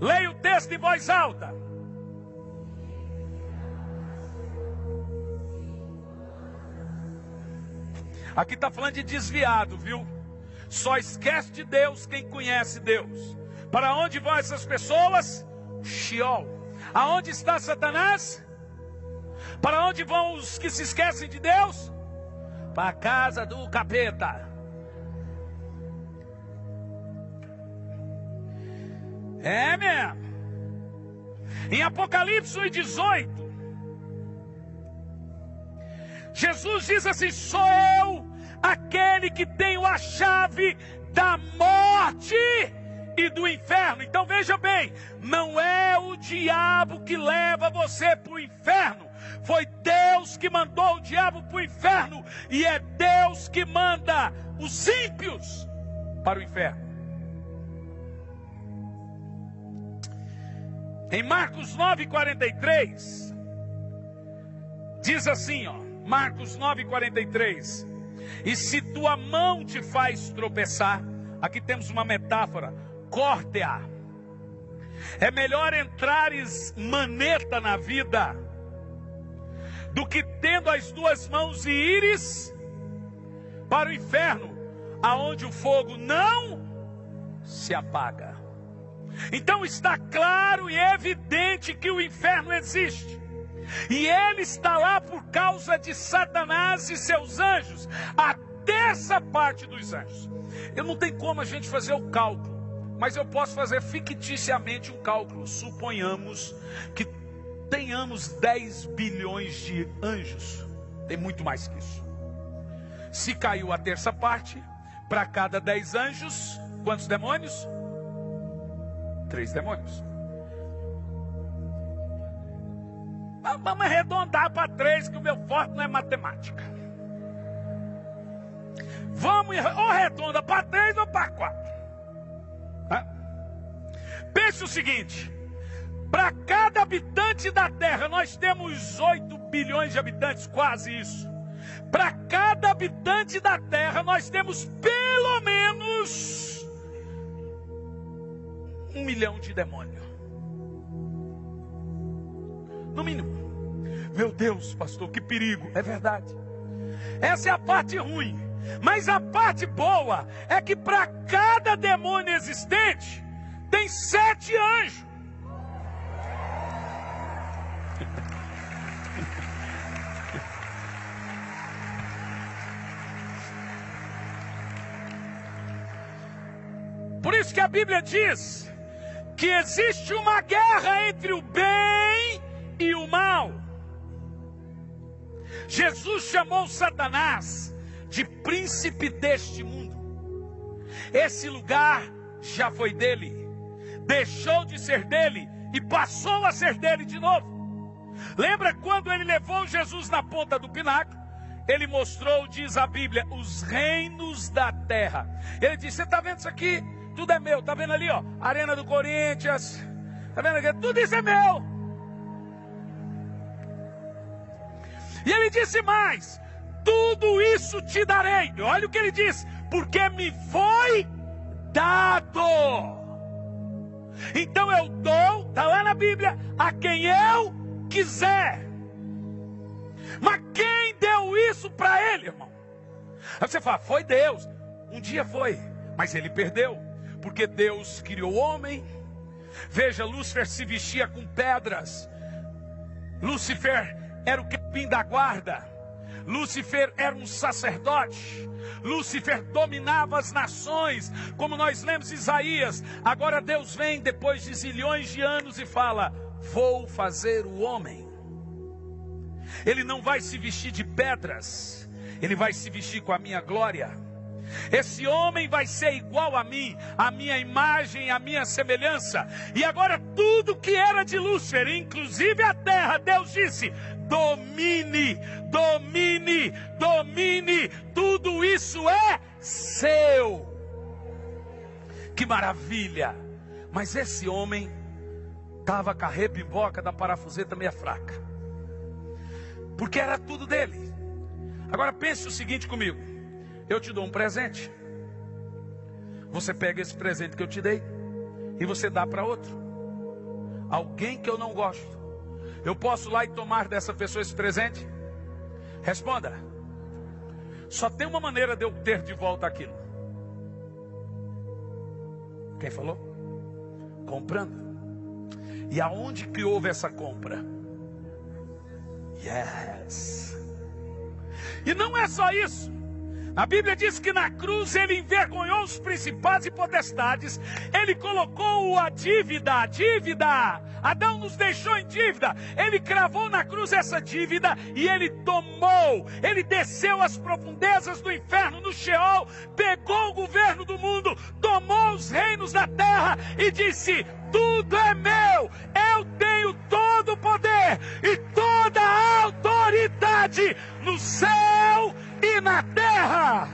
S1: Leia o texto em voz alta. Aqui está falando de desviado, viu? Só esquece de Deus quem conhece Deus. Para onde vão essas pessoas? Sheol. Aonde está Satanás? Para onde vão os que se esquecem de Deus? Para a casa do capeta. É mesmo. Em Apocalipse 1:18, Jesus diz assim: sou eu aquele que tenho a chave da morte e do inferno. Então veja bem, não é o diabo que leva você para o inferno. Foi Deus que mandou o diabo para o inferno, e é Deus que manda os ímpios para o inferno. Em Marcos 9:43, diz assim, ó, Marcos 9:43, e se tua mão te faz tropeçar, aqui temos uma metáfora, corte-a. É melhor entrares maneta na vida, do que tendo as duas mãos e ires para o inferno, aonde o fogo não se apaga. Então está claro e evidente que o inferno existe. E ele está lá por causa de Satanás e seus anjos. A terça parte dos anjos. Eu não tenho como a gente fazer o cálculo, mas eu posso fazer ficticiamente um cálculo. Suponhamos que tenhamos 10 bilhões de anjos. Tem muito mais que isso. Se caiu a terça parte, para cada 10 anjos, quantos demônios? 3 demônios. Vamos arredondar para 3, que o meu forte não é matemática. Vamos, ou arredonda para 3 ou para 4. Pense o seguinte: para cada habitante da terra, nós temos 8 bilhões de habitantes, quase isso. Para cada habitante da terra, nós temos pelo menos 1 milhão de demônios. No mínimo. Meu Deus, pastor, que perigo. É verdade. Essa é a parte ruim. Mas a parte boa é que para cada demônio existente, tem 7 anjos. Por isso que a Bíblia diz que existe uma guerra entre o bem e o mal. Jesus chamou Satanás de príncipe deste mundo. Esse lugar já foi dele, deixou de ser dele e passou a ser dele de novo. Lembra quando ele levou Jesus na ponta do pináculo? Ele mostrou, diz a Bíblia, os reinos da terra. Ele disse: você está vendo isso aqui? Tudo é meu. Está vendo ali, ó, Arena do Corinthians? Está vendo aqui? Tudo isso é meu. E ele disse mais: tudo isso te darei. Olha o que ele diz: porque me foi dado. Então eu dou, está lá na Bíblia, a quem eu quiser. Mas quem deu isso para ele, irmão? Aí você fala: foi Deus. Um dia foi, mas ele perdeu, porque Deus criou o homem. Veja, Lúcifer se vestia com pedras. Lúcifer era o querubim da guarda. Lúcifer era um sacerdote. Lúcifer dominava as nações, como nós lemos em Isaías. Agora Deus vem depois de zilhões de anos e fala: vou fazer o homem. Ele não vai se vestir de pedras, ele vai se vestir com a minha glória. Esse homem vai ser igual a mim, a minha imagem, a minha semelhança. E agora tudo que era de Lúcifer, inclusive a terra, Deus disse: domine, domine, domine. Tudo isso é seu. Que maravilha. Mas esse homem estava com a rebimboca da parafuseta meia fraca, porque era tudo dele. Agora pense o seguinte comigo: eu te dou um presente, você pega esse presente que eu te dei e você dá para outro, alguém que eu não gosto. Eu posso ir lá e tomar dessa pessoa esse presente? Responda. Só tem uma maneira de eu ter de volta aquilo. Quem falou? Comprando. E aonde que houve essa compra? Yes. E não é só isso. A Bíblia diz que na cruz ele envergonhou os principados e potestades. Ele colocou a dívida, Adão nos deixou em dívida. Ele cravou na cruz essa dívida e ele tomou. Ele desceu às profundezas do inferno, no Sheol, pegou o governo do mundo, tomou os reinos da terra e disse: tudo é meu. Eu tenho todo o poder e toda a autoridade no céu e na terra.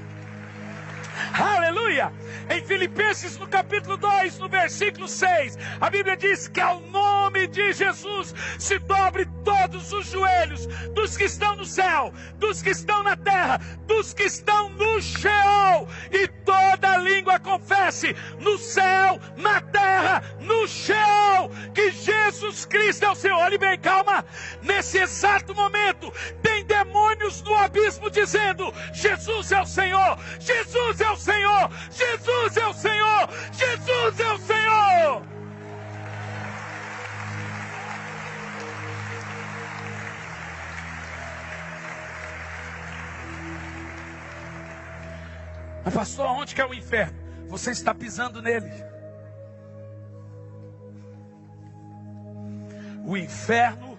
S1: Aleluia. Em Filipenses no capítulo 2, no versículo 6, a Bíblia diz que ao nome de Jesus se dobre todos os joelhos, dos que estão no céu, dos que estão na terra, dos que estão no Sheol, e toda língua confesse, no céu, na terra, no Sheol, que Jesus Cristo é o Senhor. Olhe bem, calma. Nesse exato momento tem demônios no abismo dizendo: Jesus é o Senhor, Jesus é o Senhor, Jesus é o Senhor, Jesus é o Senhor. Mas pastor, onde que é o inferno? Você está pisando nele. O inferno,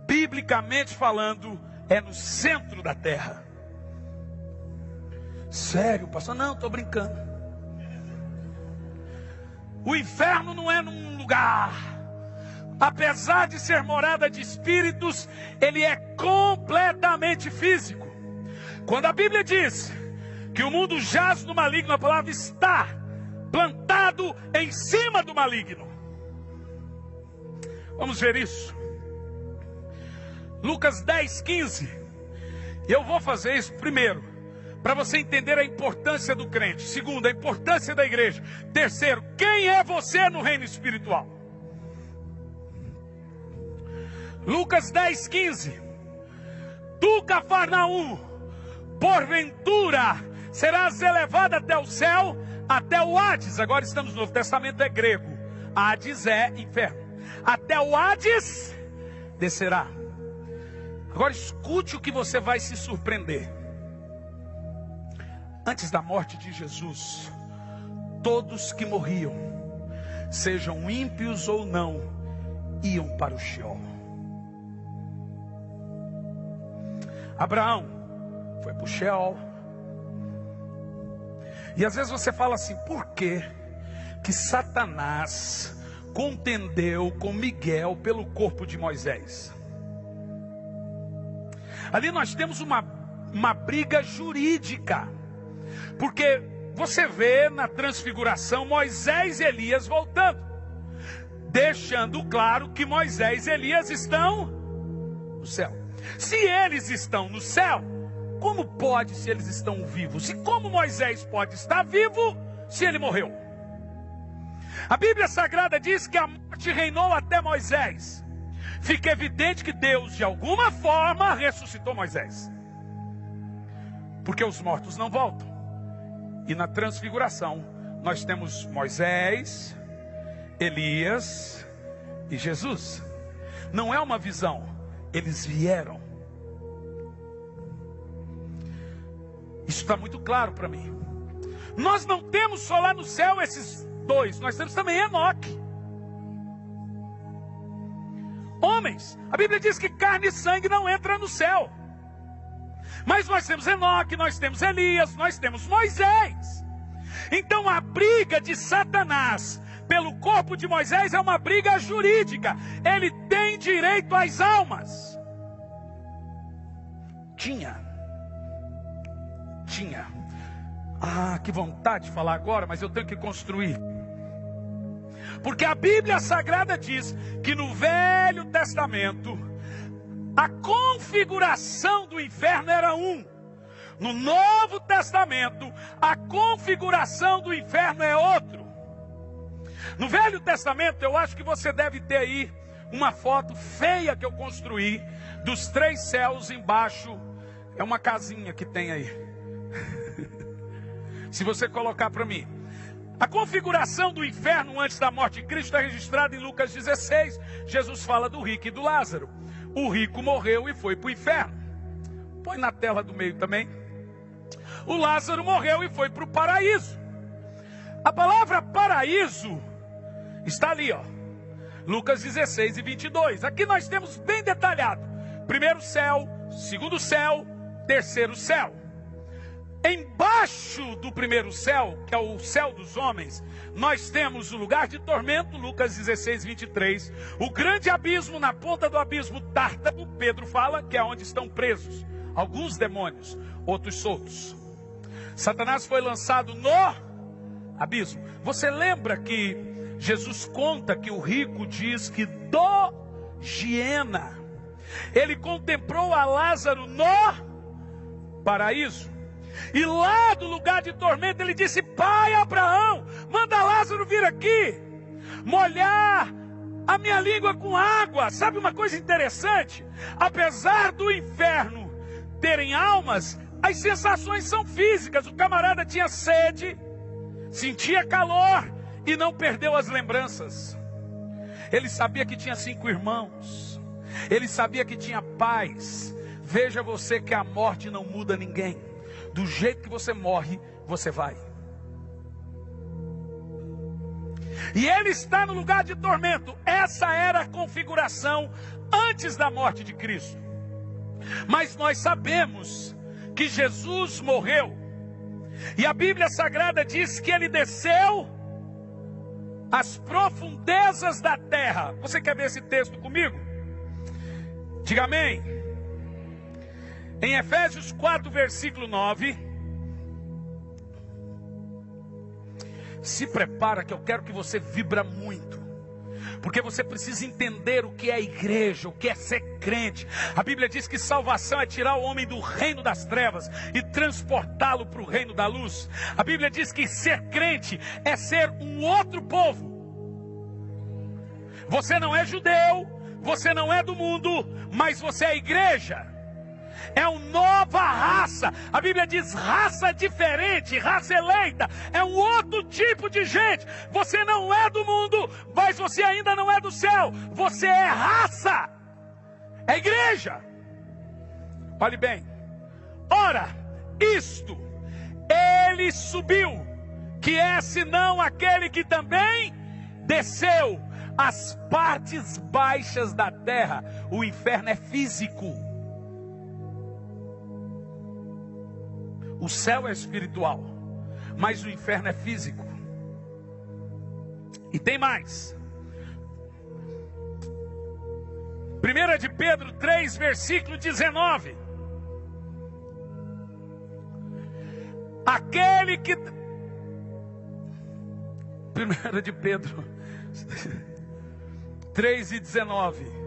S1: biblicamente falando, é no centro da terra. Sério, pastor? Não, estou brincando. O inferno não é num lugar. Apesar de ser morada de espíritos, ele é completamente físico. Quando a Bíblia diz que o mundo jaz no maligno, a palavra está plantado em cima do maligno. Vamos ver isso. Lucas 10, 15. E eu vou fazer isso primeiro, para você entender a importância do crente. Segundo, a importância da igreja. Terceiro, quem é você no reino espiritual? Lucas 10, 15. Tu, Cafarnaum, porventura serás elevado até o céu, até o Hades. Agora estamos no Novo Testamento, é grego. Hades é inferno. Até o Hades descerá. Agora escute o que você vai se surpreender. Antes da morte de Jesus, todos que morriam, sejam ímpios ou não, iam para o Sheol. Abraão foi para o Sheol. E às vezes você fala assim: por que Satanás contendeu com Miguel pelo corpo de Moisés? Ali nós temos uma briga jurídica. Porque você vê na transfiguração Moisés e Elias voltando, deixando claro que Moisés e Elias estão no céu. Se eles estão no céu, como pode se eles estão vivos? E como Moisés pode estar vivo se ele morreu? A Bíblia Sagrada diz que a morte reinou até Moisés. Fica evidente que Deus de alguma forma ressuscitou Moisés, porque os mortos não voltam. E na transfiguração nós temos Moisés, Elias e Jesus. Não é uma visão, eles vieram. Isso está muito claro para mim. Nós não temos só lá no céu esses dois, nós temos também Enoque. Homens, a Bíblia diz que carne e sangue não entra no céu. Mas nós temos Enoque, nós temos Elias, nós temos Moisés. Então a briga de Satanás pelo corpo de Moisés é uma briga jurídica. Ele tem direito às almas. Tinha. Ah, que vontade de falar agora, mas eu tenho que construir. Porque a Bíblia Sagrada diz que no Velho Testamento a configuração do inferno era um. No Novo Testamento, a configuração do inferno é outro. No Velho Testamento, eu acho que você deve ter aí uma foto feia que eu construí dos 3 céus embaixo. É uma casinha que tem aí. Se você colocar para mim. A configuração do inferno antes da morte de Cristo está registrada em Lucas 16. Jesus fala do rico e do Lázaro. O rico morreu e foi para o inferno. Põe na tela do meio também. O Lázaro morreu e foi para o paraíso. A palavra paraíso está ali, ó. Lucas 16 e 22. Aqui nós temos bem detalhado. Primeiro céu, segundo céu, terceiro céu. Embaixo do primeiro céu, que é o céu dos homens, nós temos o lugar de tormento, Lucas 16, 23. O grande abismo, na ponta do abismo Tártaro, Pedro fala que é onde estão presos alguns demônios, outros soltos. Satanás foi lançado no abismo. Você lembra que Jesus conta que o rico diz que do Giena ele contemplou a Lázaro no paraíso. E lá do lugar de tormento ele disse: pai Abraão, manda Lázaro vir aqui, molhar a minha língua com água. Sabe uma coisa interessante? Apesar do inferno terem almas, as sensações são físicas. O camarada tinha sede, sentia calor e não perdeu as lembranças. Ele sabia que tinha 5 irmãos, ele sabia que tinha paz. Veja você que a morte não muda ninguém. Do jeito que você morre, você vai. E ele está no lugar de tormento. Essa era a configuração antes da morte de Cristo. Mas nós sabemos que Jesus morreu. E a Bíblia Sagrada diz que ele desceu às profundezas da terra. Você quer ver esse texto comigo? Diga amém. Em Efésios 4, versículo 9. Se prepara que eu quero que você vibra muito. Porque você precisa entender o que é igreja, o que é ser crente. A Bíblia diz que salvação é tirar o homem do reino das trevas e transportá-lo para o reino da luz. A Bíblia diz que ser crente é ser um outro povo. Você não é judeu, você não é do mundo, mas você é igreja. É uma nova raça. A Bíblia diz raça diferente, raça eleita. É um outro tipo de gente. Você não é do mundo, mas você ainda não é do céu. Você é raça. É igreja. Olhe bem. Ora, isto, ele subiu, que é senão aquele que também desceu às partes baixas da terra. O inferno é físico. O céu é espiritual, mas o inferno é físico. E tem mais. 1 de Pedro 3, versículo 19. Aquele que... 1 de Pedro 3 e 19.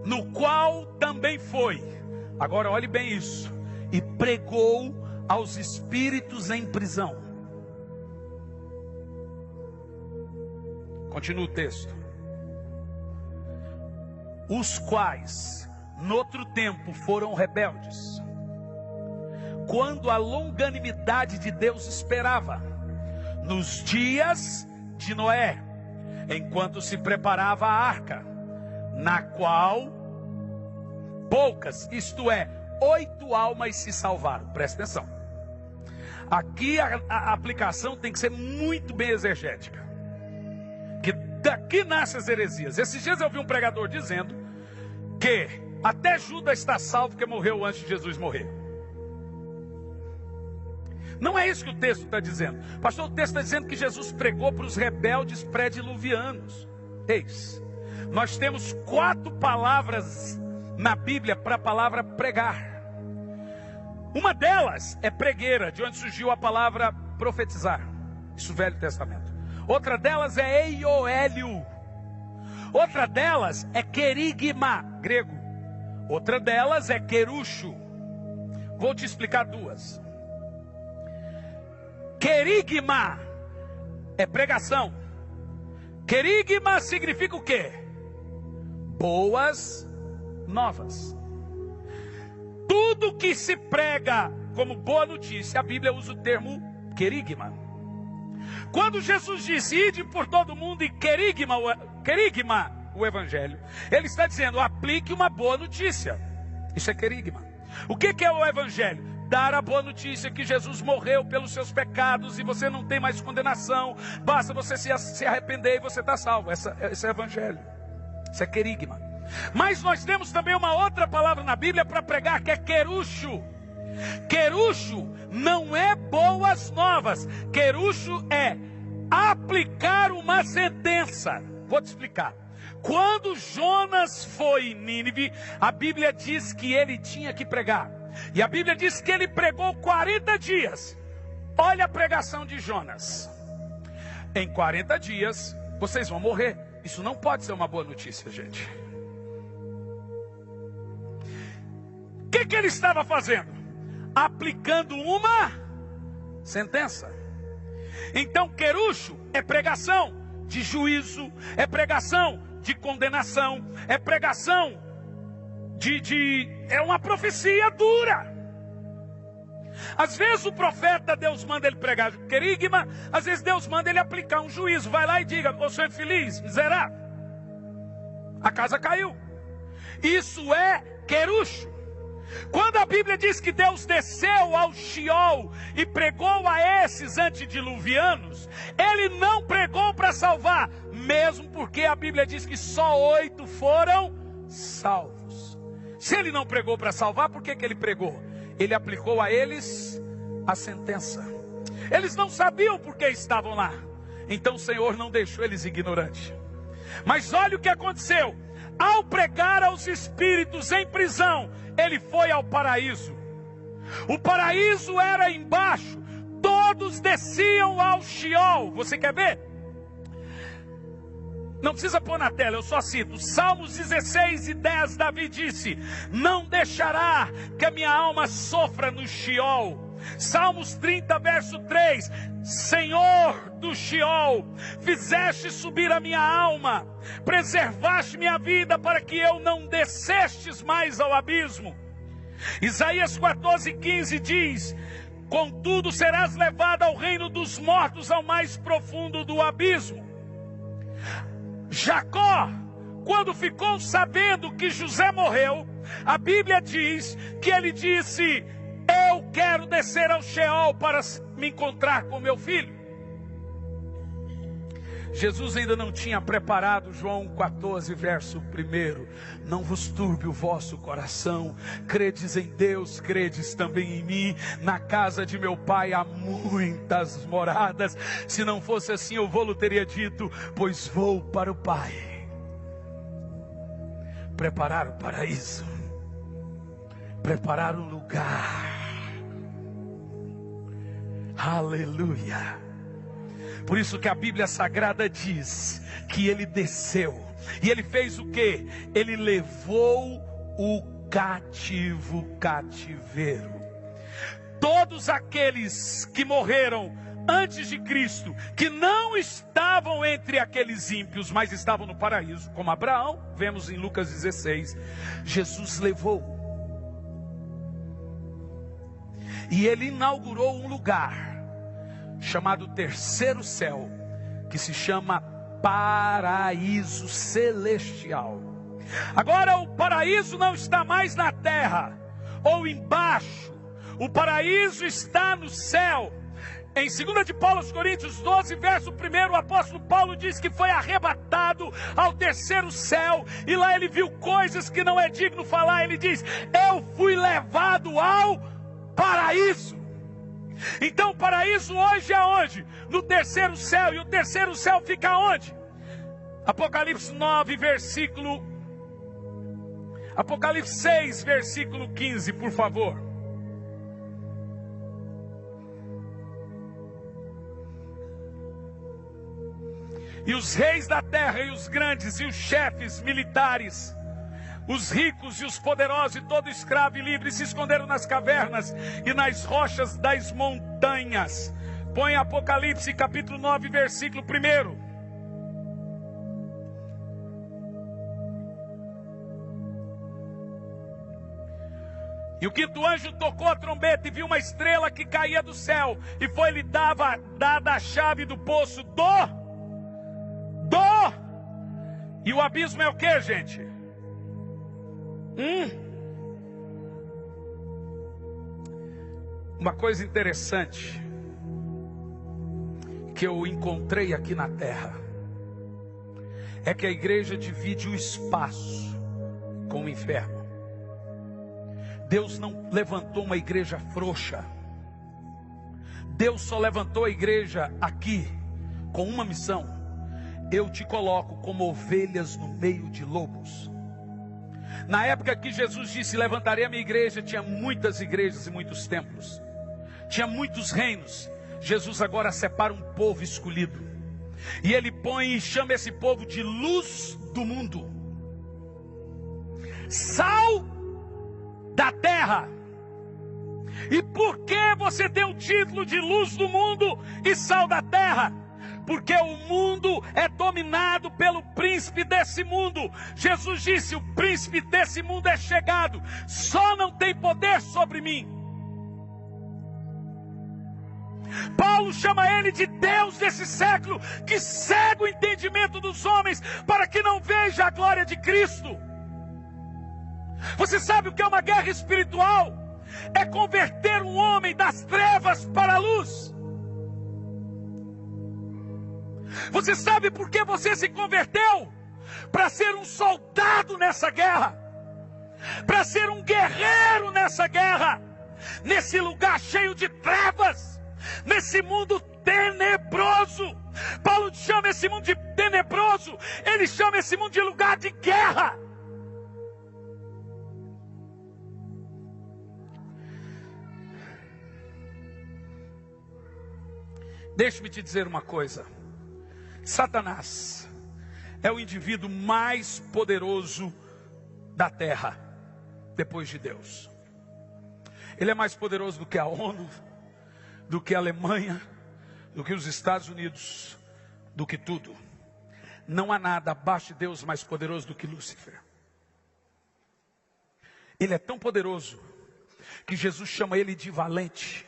S1: No qual também foi, agora olhe bem isso, e pregou aos espíritos em prisão. Continua o texto. Os quais, noutro tempo, foram rebeldes, quando a longanimidade de Deus esperava, nos dias de Noé, enquanto se preparava a arca, na qual poucas, isto é, 8 almas se salvaram. Presta atenção. Aqui a aplicação tem que ser muito bem exegética, que daqui nascem as heresias. Esses dias eu vi um pregador dizendo que até Judas está salvo porque morreu antes de Jesus morrer. Não é isso que o texto está dizendo. Pastor, o texto está dizendo que Jesus pregou para os rebeldes pré-diluvianos. Eis, nós temos 4 palavras na Bíblia para a palavra pregar. Uma delas é pregueira, de onde surgiu a palavra profetizar. Isso no Velho Testamento. Outra delas é eioélio. Outra delas é querigma, grego. Outra delas é querucho. Vou te explicar 2. Querigma é pregação. Querigma significa o quê? Boas novas. Tudo que se prega como boa notícia, a Bíblia usa o termo querigma. Quando Jesus disse, ide por todo mundo e querigma o evangelho, ele está dizendo, aplique uma boa notícia. Isso é querigma. O que é o evangelho? Dar a boa notícia que Jesus morreu pelos seus pecados e você não tem mais condenação, basta você se arrepender e você está salvo. Esse é o evangelho. Isso é querigma. Mas nós temos também uma outra palavra na Bíblia para pregar, que é querucho. Querucho não é boas novas. Querucho é aplicar uma sentença. Vou te explicar. Quando Jonas foi em Nínive, a Bíblia diz que ele tinha que pregar. E a Bíblia diz que ele pregou 40 dias. Olha a pregação de Jonas. Em 40 dias, vocês vão morrer. Isso não pode ser uma boa notícia, gente. O que ele estava fazendo? Aplicando uma sentença. Então, querucho é pregação de juízo, é pregação de condenação, é pregação é uma profecia dura. Às vezes o profeta, Deus manda ele pregar querigma, às vezes Deus manda ele aplicar um juízo. Vai lá e diga, você é infeliz, miserável, a casa caiu. Isso é querucho. Quando a Bíblia diz que Deus desceu ao Sheol e pregou a esses antediluvianos, ele não pregou para salvar mesmo porque a Bíblia diz que só 8 foram salvos. Se ele não pregou para salvar, por que ele pregou? Ele aplicou a eles a sentença. Eles não sabiam por que estavam lá, então o Senhor não deixou eles ignorantes. Mas olha o que aconteceu. Ao pregar aos espíritos em prisão, ele foi ao paraíso. O paraíso era embaixo, todos desciam ao Sheol. Você quer ver? Não precisa pôr na tela, eu só cito. Salmos 16:10, Davi disse: não deixará que a minha alma sofra no Sheol. Salmos 30, verso 3: Senhor do Sheol, fizeste subir a minha alma, preservaste minha vida para que eu não descestes mais ao abismo. Isaías 14:15 diz: contudo serás levado ao reino dos mortos, ao mais profundo do abismo. Jacó, quando ficou sabendo que José morreu, a Bíblia diz que ele disse: eu quero descer ao Sheol para me encontrar com meu filho. Jesus ainda não tinha preparado João 14, verso 1. Não vos turbe o vosso coração, credes em Deus, credes também em mim. Na casa de meu pai há muitas moradas. Se não fosse assim, eu vou-lhe teria dito, pois vou para o Pai preparar o paraíso, preparar o lugar. Aleluia. Por isso que a Bíblia Sagrada diz que ele desceu. E ele fez o quê? Ele levou o cativeiro. Todos aqueles que morreram antes de Cristo, que não estavam entre aqueles ímpios, mas estavam no paraíso, como Abraão, vemos em Lucas 16, Jesus levou. E ele inaugurou um lugar chamado terceiro céu, que se chama paraíso celestial. Agora o paraíso não está mais na terra ou embaixo, o paraíso está no céu. Em 2 de Paulo aos Coríntios 12, verso 1, o apóstolo Paulo diz que foi arrebatado ao terceiro céu, e lá ele viu coisas que não é digno falar. Ele diz: eu fui levado ao paraíso. Então o paraíso hoje é onde? No terceiro céu. E o terceiro céu fica onde? Apocalipse 9, versículo... Apocalipse 6, versículo 15, por favor. E os reis da terra, e os grandes, e os chefes militares, os ricos e os poderosos, e todo escravo e livre, se esconderam nas cavernas e nas rochas das montanhas. Põe Apocalipse capítulo 9, versículo 1. E o quinto anjo tocou a trombeta e viu uma estrela que caía do céu, e foi-lhe dada a chave do poço E o abismo é o que, gente? Uma coisa interessante que eu encontrei aqui na terra é que a igreja divide o espaço com o inferno. Deus não levantou uma igreja frouxa. Deus só levantou a igreja aqui com uma missão: eu te coloco como ovelhas no meio de lobos. Na época que Jesus disse: levantarei a minha igreja, tinha muitas igrejas e muitos templos, tinha muitos reinos. Jesus agora separa um povo escolhido, e ele põe e chama esse povo de luz do mundo, sal da terra. E por que você tem o título de luz do mundo e sal da terra? Porque o mundo é dominado pelo príncipe desse mundo. Jesus disse: o príncipe desse mundo é chegado, só não tem poder sobre mim. Paulo chama ele de Deus desse século, que cega o entendimento dos homens, para que não veja a glória de Cristo. Você sabe o que é uma guerra espiritual? É converter um homem das trevas para a luz. Você sabe por que você se converteu? Para ser um soldado nessa guerra, para ser um guerreiro nessa guerra, nesse lugar cheio de trevas, nesse mundo tenebroso. Paulo chama esse mundo de tenebroso, ele chama esse mundo de lugar de guerra. Deixe-me te dizer uma coisa: Satanás é o indivíduo mais poderoso da terra, depois de Deus. Ele é mais poderoso do que a ONU, do que a Alemanha, do que os Estados Unidos, do que tudo. Não há nada abaixo de Deus mais poderoso do que Lúcifer. Ele é tão poderoso que Jesus chama ele de valente.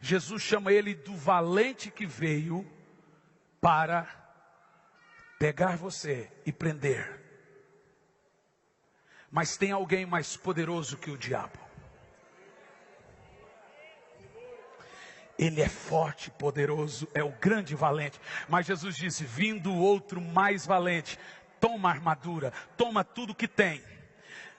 S1: Jesus chama ele do valente que veio para pegar você e prender. Mas tem alguém mais poderoso que o diabo. Ele é forte, poderoso, é o grande valente. Mas Jesus disse: vindo outro mais valente, toma a armadura, toma tudo que tem.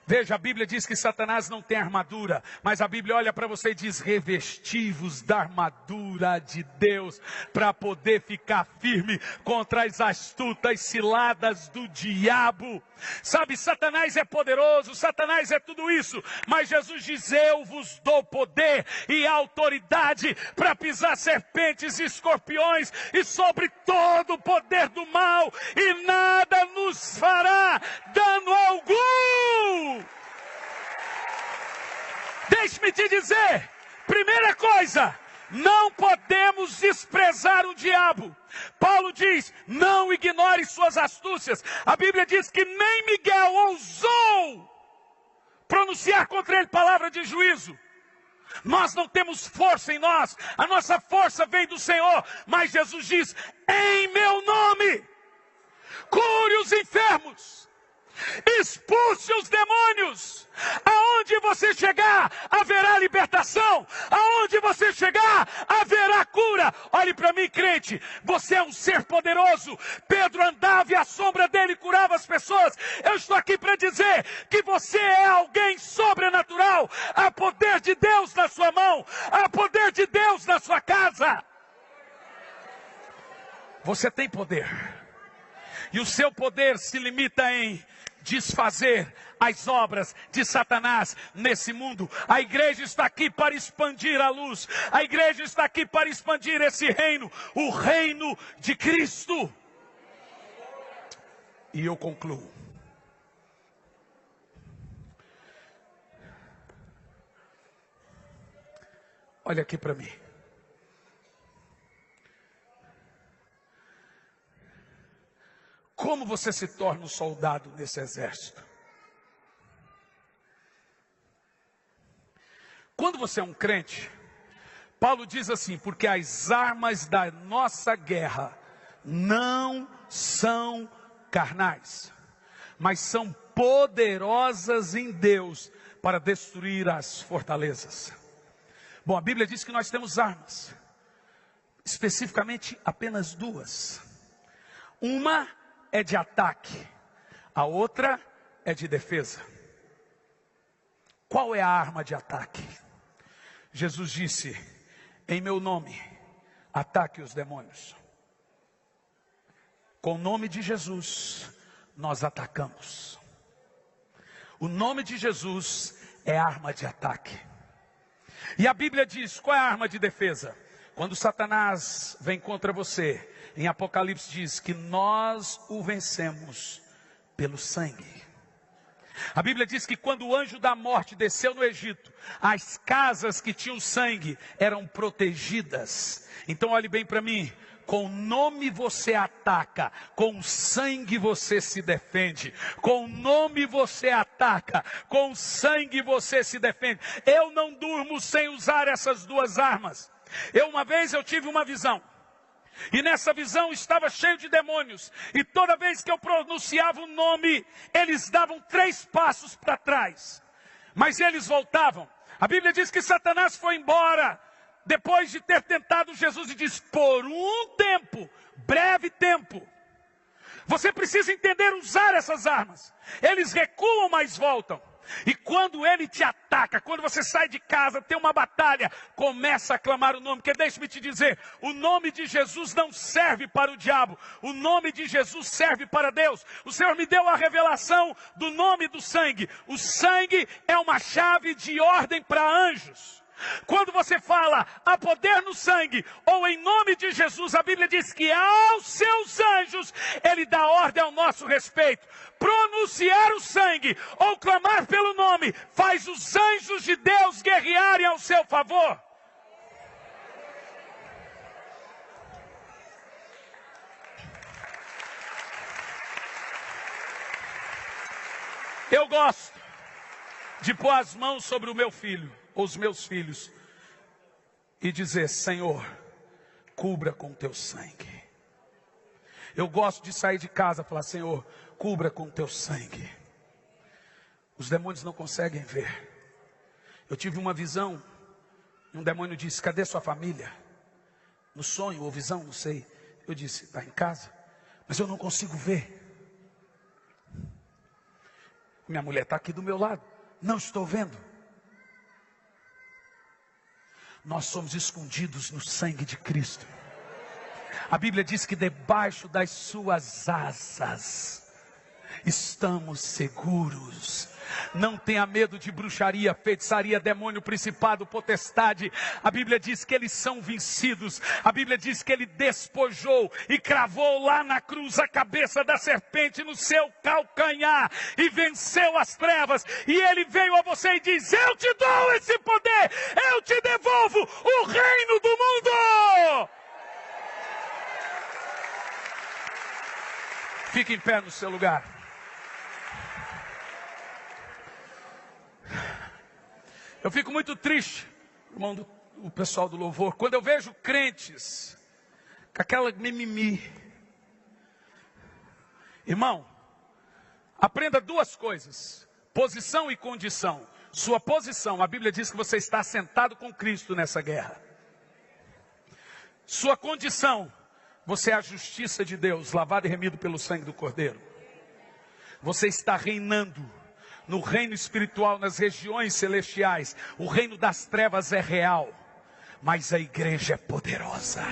S1: Veja, a Bíblia diz que Satanás não tem armadura, mas a Bíblia olha para você e diz: revesti-vos da armadura de Deus, para poder ficar firme contra as astutas ciladas do diabo. Sabe, Satanás é poderoso, Satanás é tudo isso, mas Jesus diz: eu vos dou poder e autoridade para pisar serpentes e escorpiões e sobre todo o poder do mal, e nada nos fará dano algum. Deixe-me te dizer, primeira coisa, não podemos desprezar o diabo. Paulo diz: não ignore suas astúcias. A Bíblia diz que nem Miguel ousou pronunciar contra ele palavra de juízo. Nós não temos força em nós, a nossa força vem do Senhor. Mas Jesus diz: em meu nome, cure os enfermos, expulse os demônios. Aonde você chegar, haverá libertação. Aonde você chegar, haverá cura. Olhe para mim, crente, você é um ser poderoso. Pedro andava e a sombra dele curava as pessoas. Eu estou aqui para dizer que você é alguém sobrenatural. Há poder de Deus na sua mão, há poder de Deus na sua casa. Você tem poder, e o seu poder se limita em desfazer as obras de Satanás nesse mundo. A igreja está aqui para expandir a luz. A igreja está aqui para expandir esse reino, o reino de Cristo. E eu concluo. Olha aqui para mim. Como você se torna um soldado nesse exército? Quando você é um crente, Paulo diz assim: porque as armas da nossa guerra não são carnais, mas são poderosas em Deus para destruir as fortalezas. Bom, a Bíblia diz que nós temos armas, especificamente apenas duas. Uma é de ataque, a outra é de defesa. Qual é a arma de ataque? Jesus disse: em meu nome, ataque os demônios. Com o nome de Jesus, nós atacamos. O nome de Jesus é arma de ataque. E a Bíblia diz: qual é a arma de defesa? Quando Satanás vem contra você, em Apocalipse diz que nós o vencemos pelo sangue. A Bíblia diz que quando o anjo da morte desceu no Egito, as casas que tinham sangue eram protegidas. Então olhe bem para mim, com o nome você ataca, com o sangue você se defende. Com o nome você ataca, com o sangue você se defende. Eu não durmo sem usar essas duas armas. Uma vez eu tive uma visão, e nessa visão estava cheio de demônios, e toda vez que eu pronunciava o nome, eles davam 3 passos para trás, mas eles voltavam. A Bíblia diz que Satanás foi embora depois de ter tentado Jesus, e diz: por um tempo, breve tempo. Você precisa entender usar essas armas. Eles recuam, mas voltam. E quando ele te ataca, quando você sai de casa, tem uma batalha, começa a clamar o nome. Porque deixe-me te dizer, o nome de Jesus não serve para o diabo. O nome de Jesus serve para Deus. O Senhor me deu a revelação do nome do sangue. O sangue é uma chave de ordem para anjos. Quando você fala há poder no sangue, ou em nome de Jesus, a Bíblia diz que aos seus anjos, ele dá ordem ao nosso respeito. Pronunciar o sangue, ou clamar pelo nome, faz os anjos de Deus guerrearem ao seu favor. Eu gosto de pôr as mãos sobre o meu filho, os meus filhos, e dizer: Senhor, cubra com teu sangue. Eu gosto de sair de casa e falar: Senhor, cubra com teu sangue. Os demônios não conseguem ver. Eu tive uma visão, e um demônio disse: cadê sua família? No sonho ou visão, não sei. Eu disse: está em casa, mas eu não consigo ver. Minha mulher está aqui do meu lado, não estou vendo. Nós somos escondidos no sangue de Cristo. A Bíblia diz que debaixo das suas asas estamos seguros. Não tenha medo de bruxaria, feitiçaria, demônio, principado, potestade. A Bíblia diz que eles são vencidos. A Bíblia diz que ele despojou e cravou lá na cruz a cabeça da serpente no seu calcanhar e venceu as trevas. E ele veio a você e diz: eu te dou esse poder, eu te devolvo o reino do mundo. Fique em pé no seu lugar. Eu fico muito triste, irmão, o pessoal do louvor, quando eu vejo crentes com aquela mimimi. Irmão, aprenda duas coisas: posição e condição. Sua posição, a Bíblia diz que você está sentado com Cristo nessa guerra. Sua condição, você é a justiça de Deus, lavado e remido pelo sangue do Cordeiro. Você está reinando no reino espiritual, nas regiões celestiais. O reino das trevas é real, mas a igreja é poderosa.